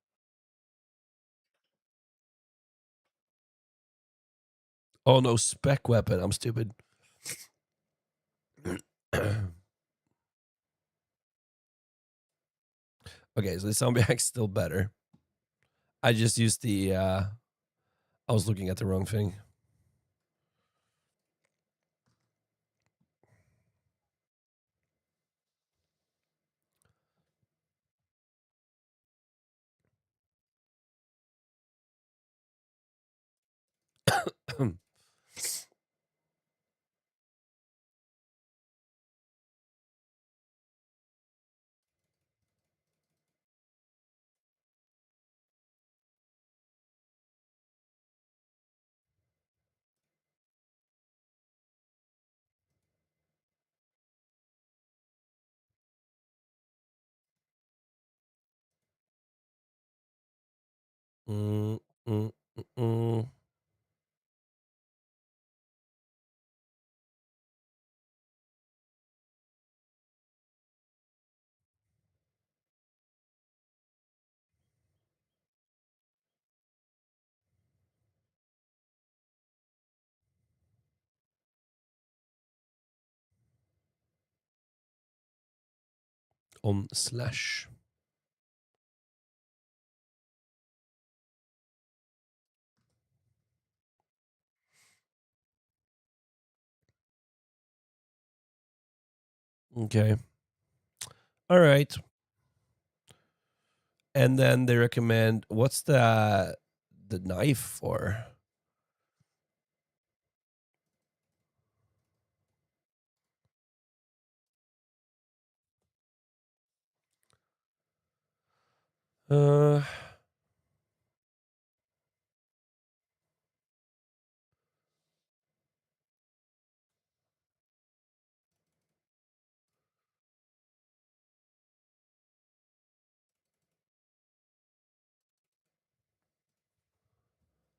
Oh no, spec weapon. I'm stupid. Okay, so the zombie hack's still better. I just used the I was looking at the wrong thing. mm, mm, mm, mm. Slash. Okay. All right. And then they recommend what's the knife for? Uh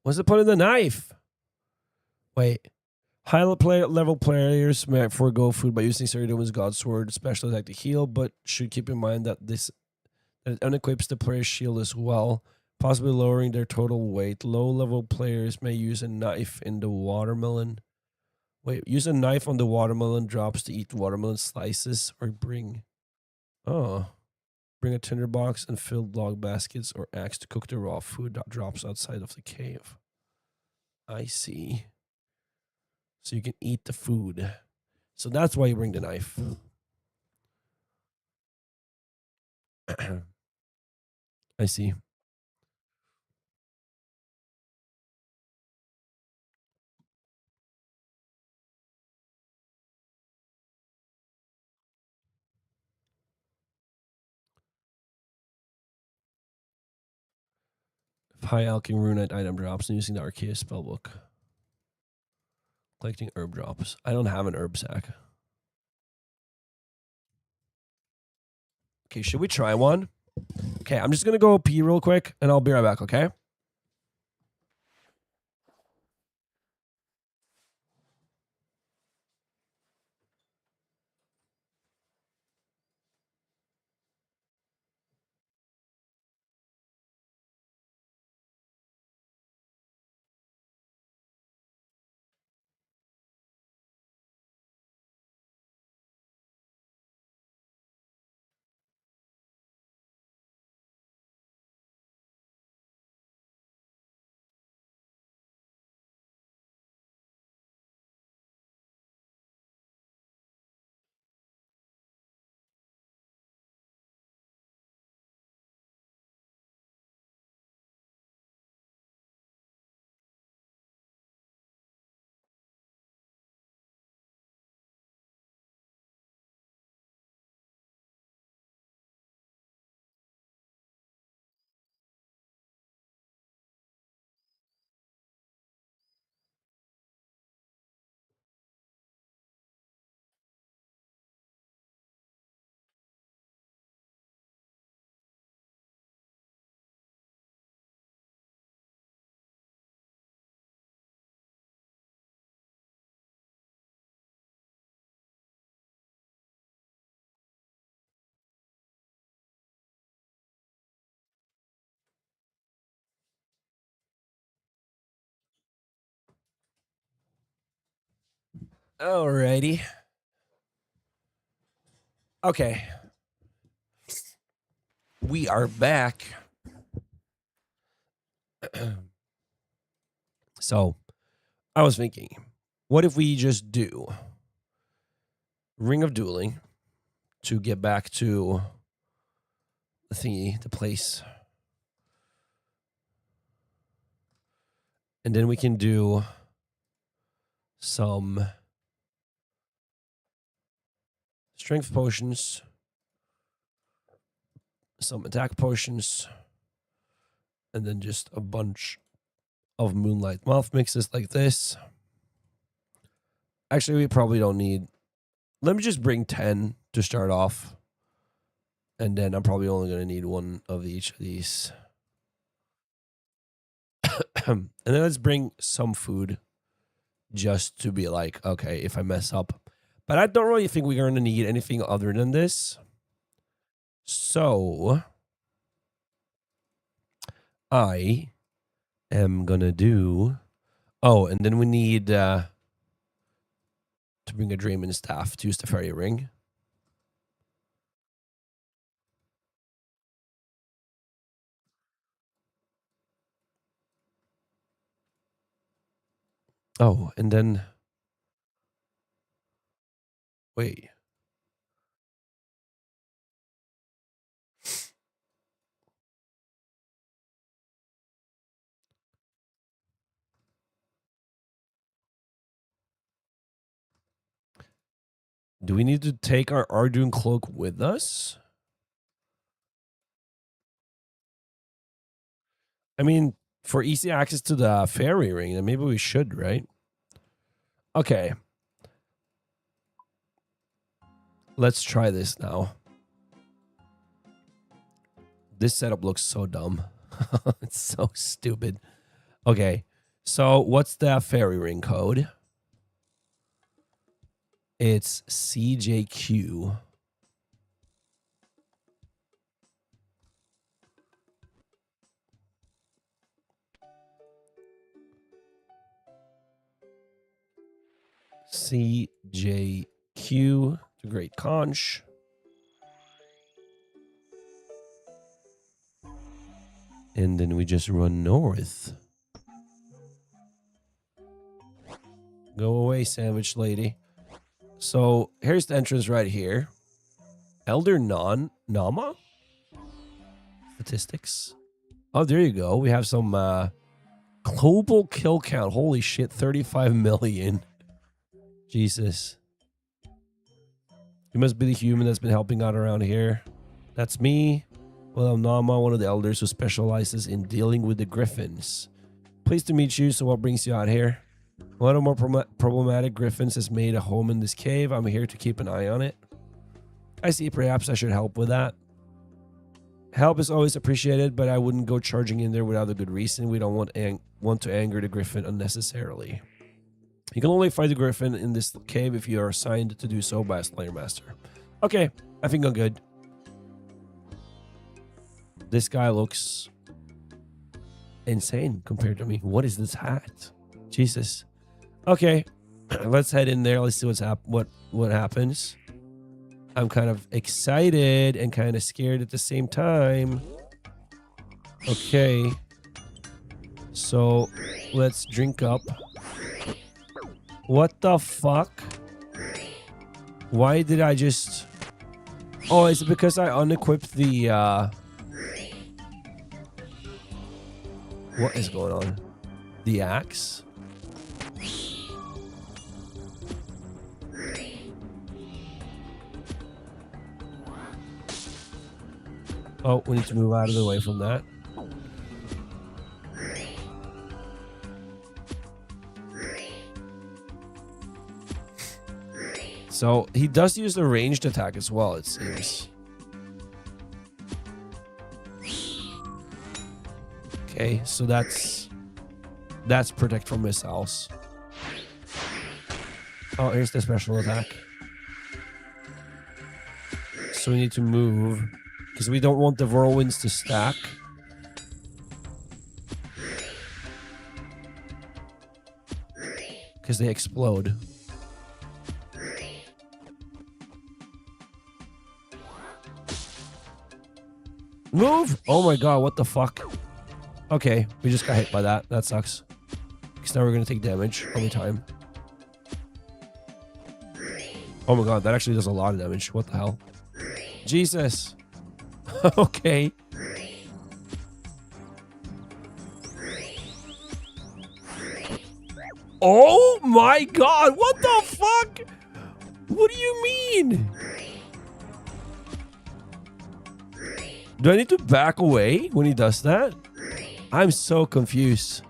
what's the point of the knife? Wait. Level players may forego food by using Saradomin's God Sword, special attack to heal, but should keep in mind that that it unequips the player's shield as well, possibly lowering their total weight. Low level players may use a knife in the watermelon. Wait, use a knife on the watermelon drops to eat watermelon slices or bring a tinderbox and filled log baskets or axe to cook the raw food that drops outside of the cave. I see. So you can eat the food. So that's why you bring the knife. I see. High alchemy runite item drops and using the Arceus spellbook. Collecting herb drops. I don't have an herb sack. Okay, should we try one? Okay, I'm just gonna go pee real quick and I'll be right back, okay? Alrighty. Okay. We are back. So, I was thinking, what if we just do Ring of Dueling to get back to the thingy, the place. And then we can do some strength potions, some attack potions, and then just a bunch of Moonlight Moth mixes like this. Actually, we probably don't need... Let me just bring 10 to start off. And then I'm probably only going to need one of each of these. And then let's bring some food just to be like, okay, if I mess up. But I don't really think we're going to need anything other than this. So I am going to do... Oh, and then we need to bring a Draymond staff to use the fairy ring. Oh, and then... Wait. Do we need to take our Ardoon cloak with us? I mean, for easy access to the fairy ring, then maybe we should, right? Okay. Let's try this now. This setup looks so dumb. It's so stupid. Okay. So what's the fairy ring code? It's CJQ. CJQ, the Great Conch. And then we just run north. Go away, sandwich lady. So here's the entrance right here. Elder Nama? Statistics. Oh, there you go. We have some global kill count. Holy shit, 35 million. Jesus. You must be the human that's been helping out around here. That's me. Well, I'm Nama, one of the elders who specializes in dealing with the griffins. Pleased to meet you. So what brings you out here? One of the more problematic griffins has made a home in this cave. I'm here to keep an eye on it. I see. Perhaps I should help with that. Help is always appreciated, but I wouldn't go charging in there without a good reason. We don't want to anger the griffin unnecessarily. You can only fight the griffin in this cave if you are assigned to do so by a Slayer Master. Okay, I think I'm good. This guy looks insane compared to me. What is this hat? Jesus. Okay, let's head in there. Let's see what happens. I'm kind of excited and kind of scared at the same time. Okay. So, let's drink up. What the fuck? Why did I just... Oh, is it because I unequipped the... What is going on? The axe? Oh, we need to move out of the way from that. So he does use the ranged attack as well, it seems. Okay, so that's protect from missiles. Oh, here's the special attack. So we need to move because we don't want the whirlwinds to stack. Because they explode. Move! Oh my god, what the fuck? Okay, we just got hit by that. That sucks. Because now we're gonna take damage every time. Oh my god, that actually does a lot of damage. What the hell? Jesus. Okay. Oh my god, what the fuck? What do you mean? Do I need to back away when he does that? I'm so confused.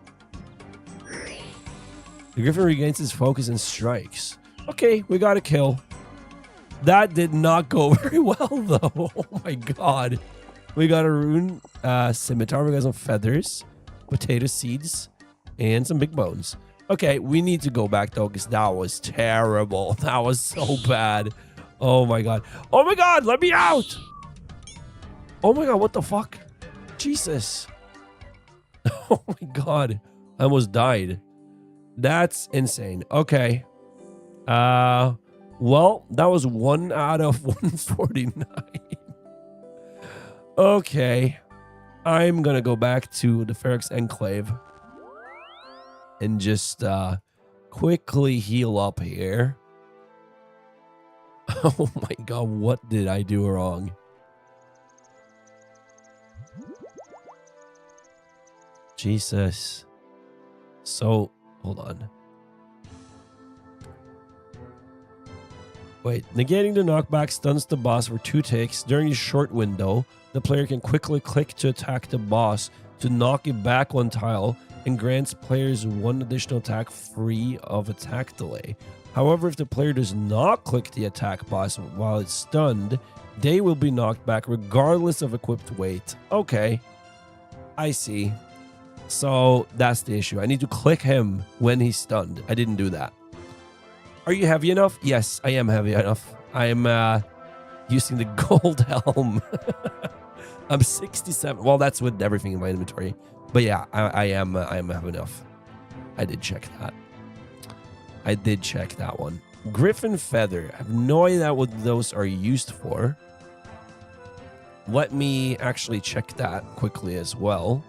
The Griffin regains his focus and strikes. Okay, we got a kill. That did not go very well, though. Oh my god. We got a rune scimitar. We got some feathers, potato seeds, and some big bones. Okay, we need to go back, though, because that was terrible. That was so bad. Oh my god. Oh my god, let me out! Oh my god, what the fuck? Jesus. Oh my god. I almost died. That's insane. Okay. Well, that was 1 out of 149. Okay. I'm gonna go back to the Ferox Enclave and just quickly heal up here. Oh my god, what did I do wrong? Jesus. So, hold on. Wait, negating the knockback stuns the boss for 2 ticks. During a short window, the player can quickly click to attack the boss to knock it back 1 tile and grants players 1 additional attack free of attack delay. However, if the player does not click the attack boss while it's stunned, they will be knocked back regardless of equipped weight. Okay, I see. So that's the issue. I need to click him when he's stunned. I didn't do that. Are you heavy enough? Yes, I am heavy enough. I am using the gold helm. I'm 67. Well, that's with everything in my inventory. But yeah, I am heavy enough. I did check that. I did check that one. Griffin Feather. I have no idea what those are used for. Let me actually check that quickly as well.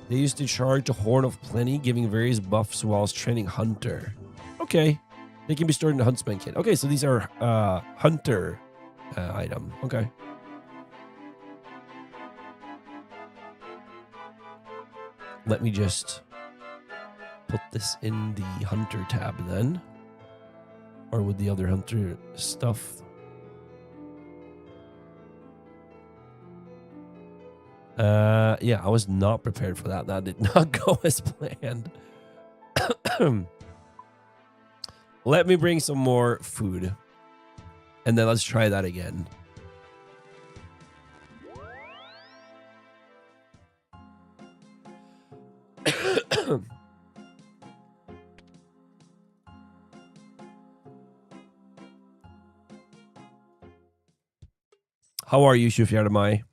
They used to charge a Horn of Plenty, giving various buffs whilst training Hunter. Okay. They can be stored in the Huntsman kit. Okay, so these are Hunter item. Okay. Let me just put this in the Hunter tab then. Or with the other Hunter stuff. Yeah, I was not prepared for that. That did not go as planned. Let me bring some more food. And then let's try that again. How are you, Shufiadamai?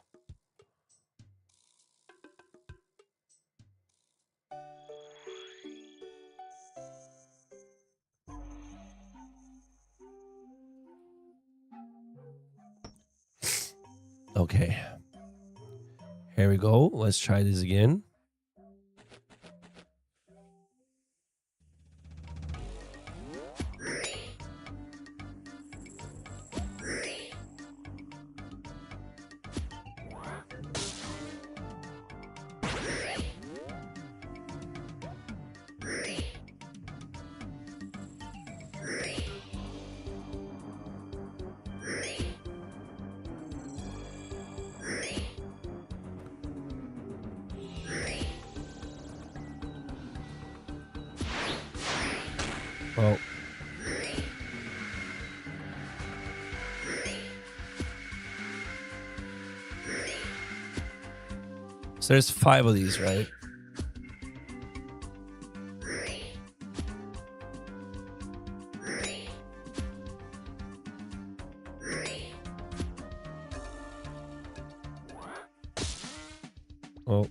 Okay. Here we go. Let's try this again. Well. So there's 5 of these, right? Oh.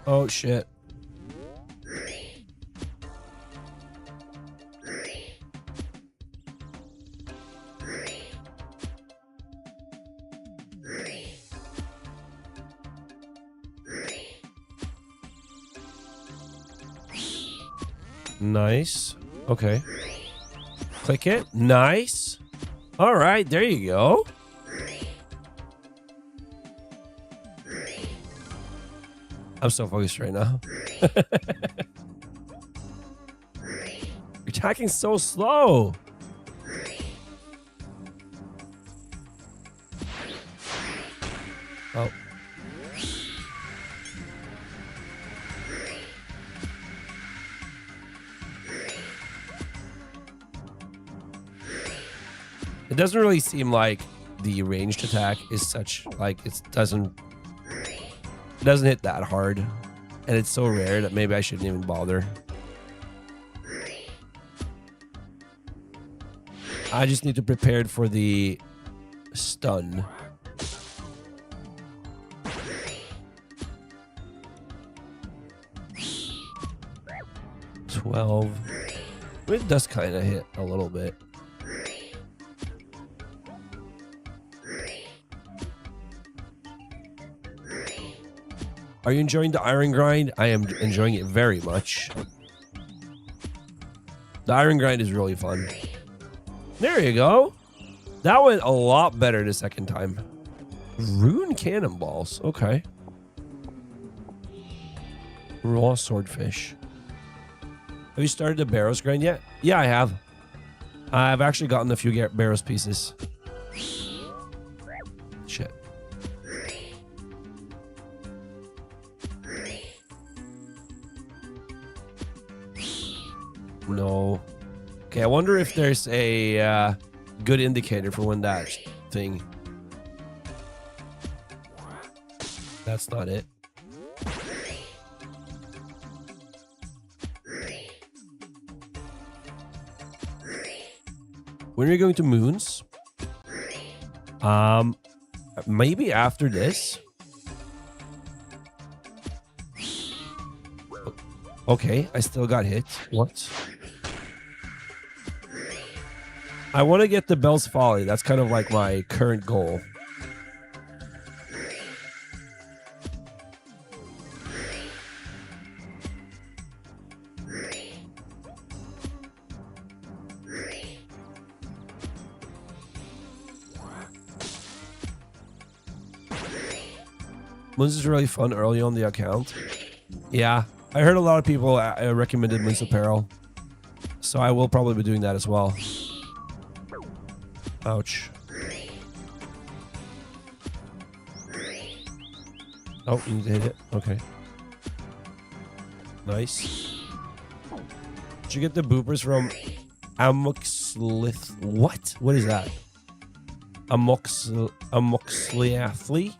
Oh, shit. Nice. Okay. Click it. Nice. All right, there you go. I'm so focused right now. You're attacking so slow. Oh. It doesn't really seem like the ranged attack is such, like, it doesn't hit that hard. And it's so rare that maybe I shouldn't even bother. I just need to prepare for the stun. It does kind of hit a little bit. Are you enjoying the iron grind? I am enjoying it very much. The iron grind is really fun. There you go. That went a lot better the second time. Rune cannonballs. Okay. Raw swordfish. Have you started the Barrows grind yet? Yeah, I have. I've actually gotten a few Barrows pieces. Shit. No. Okay, I wonder if there's a good indicator for when that thing. That's not it. When are you going to Moons? Maybe after this. Okay, I still got hit. What? I want to get the Bell's Folly. That's kind of like my current goal. Moons is really fun early on the account. Yeah, I heard a lot of people recommended Moons Apparel. So I will probably be doing that as well. Ouch. Oh, you need to hit it. Okay. Nice. Did you get the boopers from Amoxlith? What? What is that? Amoxliathlete?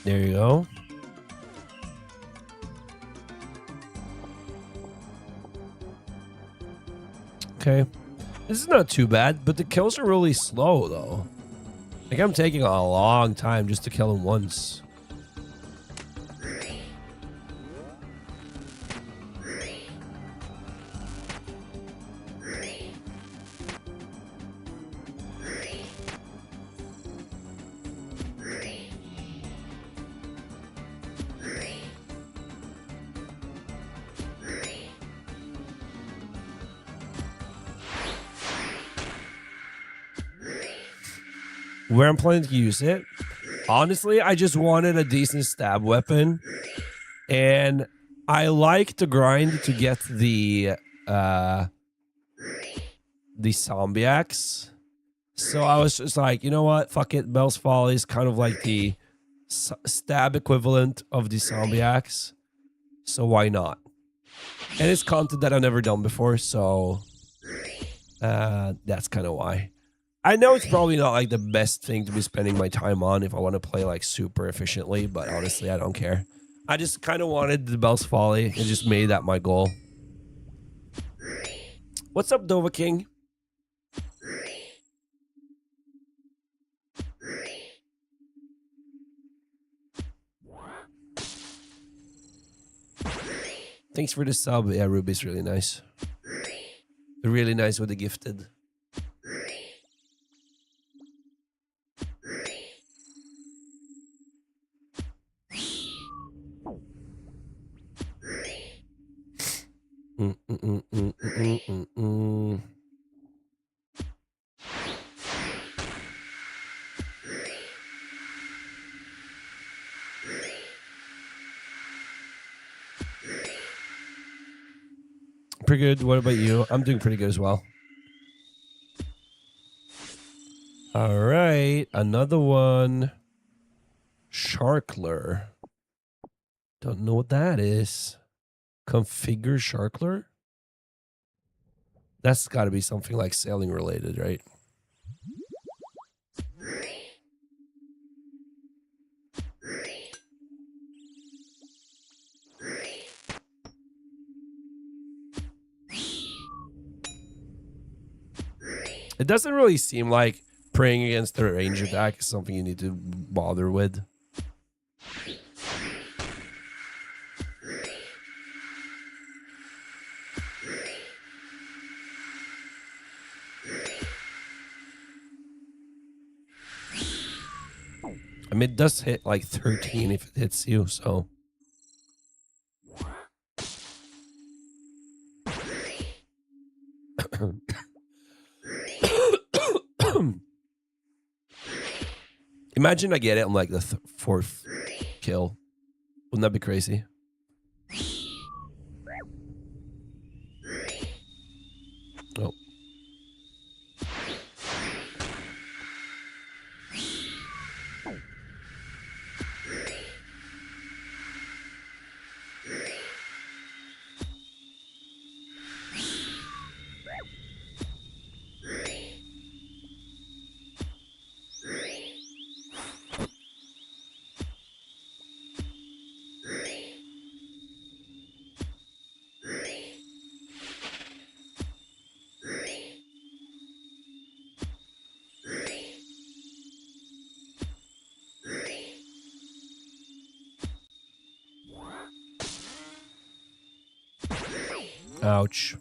There you go. Okay. This is not too bad, but the kills are really slow, though. Like, I'm taking a long time just to kill him once. Where I'm planning to use it, honestly, I just wanted a decent stab weapon, and I like to grind to get the zombie axe. So I was just like, you know what, fuck it, Bell's Folly is kind of like the stab equivalent of the zombie axe, so why not? And it's content that I've never done before, so that's kind of why. I know it's probably not like the best thing to be spending my time on if I want to play like super efficiently, but honestly, I don't care. I just kind of wanted the Bell's Folly and just made that my goal. What's up, Dova King? Thanks for the sub. Yeah, Ruby's really nice. Really nice with the gifted. Pretty good. What about you? I'm doing pretty good as well. All right, another one. Sharkler. Don't know what that is. Configure Sharkler? That's got to be something like sailing related, right? It doesn't really seem like praying against the range attack is something you need to bother with. I mean, it does hit like 13 if it hits you, so. Imagine I get it on like the fourth kill. Wouldn't that be crazy? Oh. Ouch.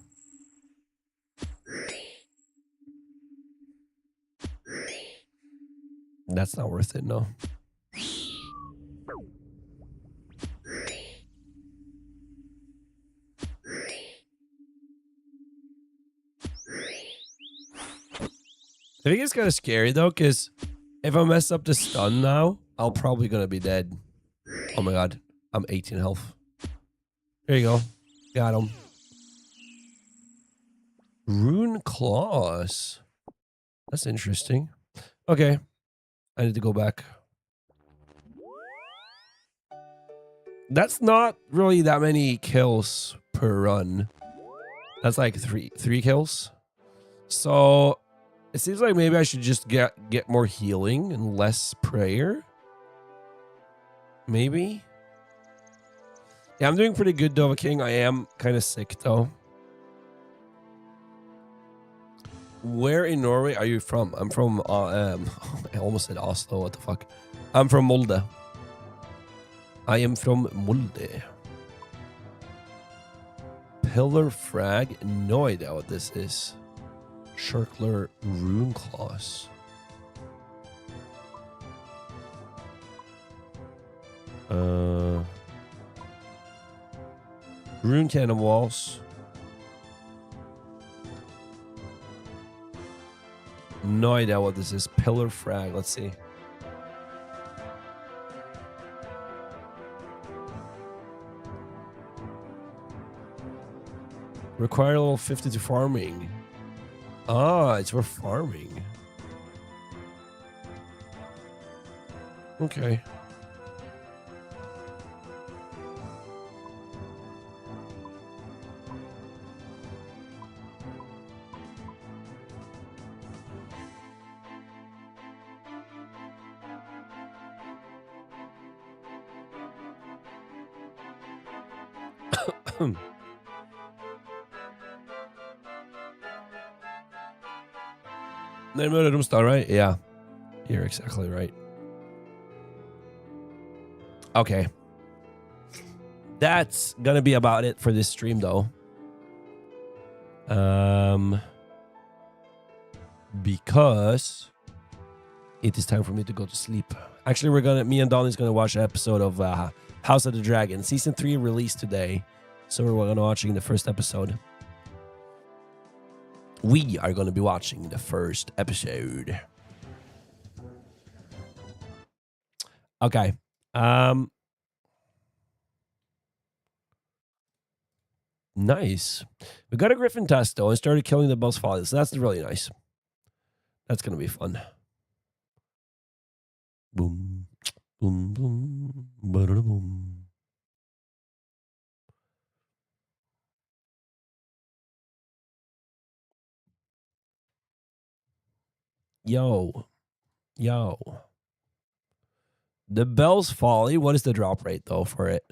That's not worth it, no. I think it's kind of scary though, because if I mess up the stun now, I'm probably gonna be dead. Oh my god, I'm 18 health. There you go. Got him. Rune claws. That's interesting. Okay. I need to go back. That's not really that many kills per run. That's like three kills. So it seems like maybe I should just get more healing and less prayer. Maybe. Yeah, I'm doing pretty good, Dova King. I am kind of sick though. Where in Norway are you from? I'm from, I almost said Oslo, what the fuck? I'm from Molde. I am from Molde. Pillar Frag, no idea what this is. Sharkler Rune Claws. Rune Cannon Walls. No idea what this is. Pillar Frag. Let's see. Require level 50 to farming. Ah, it's for farming. Okay. Name Star, right? Yeah. You're exactly right. Okay. that's gonna be about it for this stream, though. Because it is time for me to go to sleep. Actually, me and Donnie's gonna watch an episode of House of the Dragon. Season 3 released today, so we're gonna be watching the first episode. We are gonna be watching the first episode. Okay. Nice. We got a Griffin test, though, and started killing the Bell's Folly, so that's really nice. That's going to be fun. Boom, boom, boom, boom. Yo. The Bell's Folly, what is the drop rate, though, for it?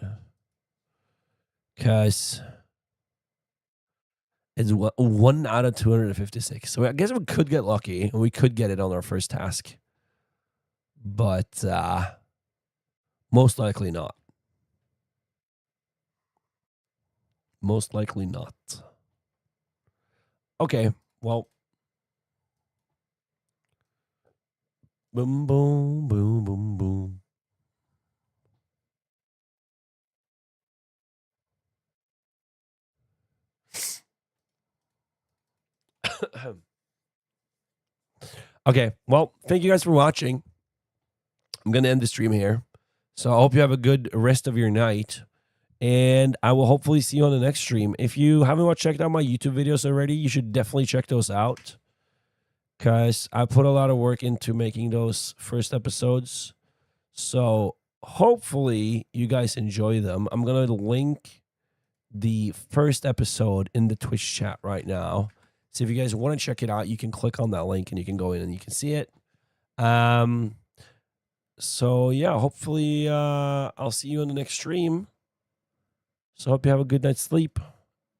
Because it's 1 out of 256. So I guess we could get lucky, and we could get it on our first task. But most likely not. Most likely not. Okay, well. Boom, boom, boom, boom, boom. Okay, well, thank you guys for watching. I'm going to end the stream here. So I hope you have a good rest of your night. And I will hopefully see you on the next stream. If you haven't checked out my YouTube videos already, you should definitely check those out. Because I put a lot of work into making those first episodes. So hopefully you guys enjoy them. I'm going to link the first episode in the Twitch chat right now. So if you guys want to check it out, you can click on that link and you can go in and you can see it. So yeah, hopefully I'll see you in the next stream. So hope you have a good night's sleep,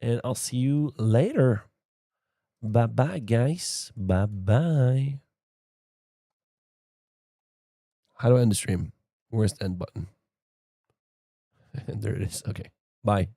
and I'll see you later. Bye-bye, guys. Bye-bye. How do I end the stream? Where's the end button? There it is. Okay. Bye.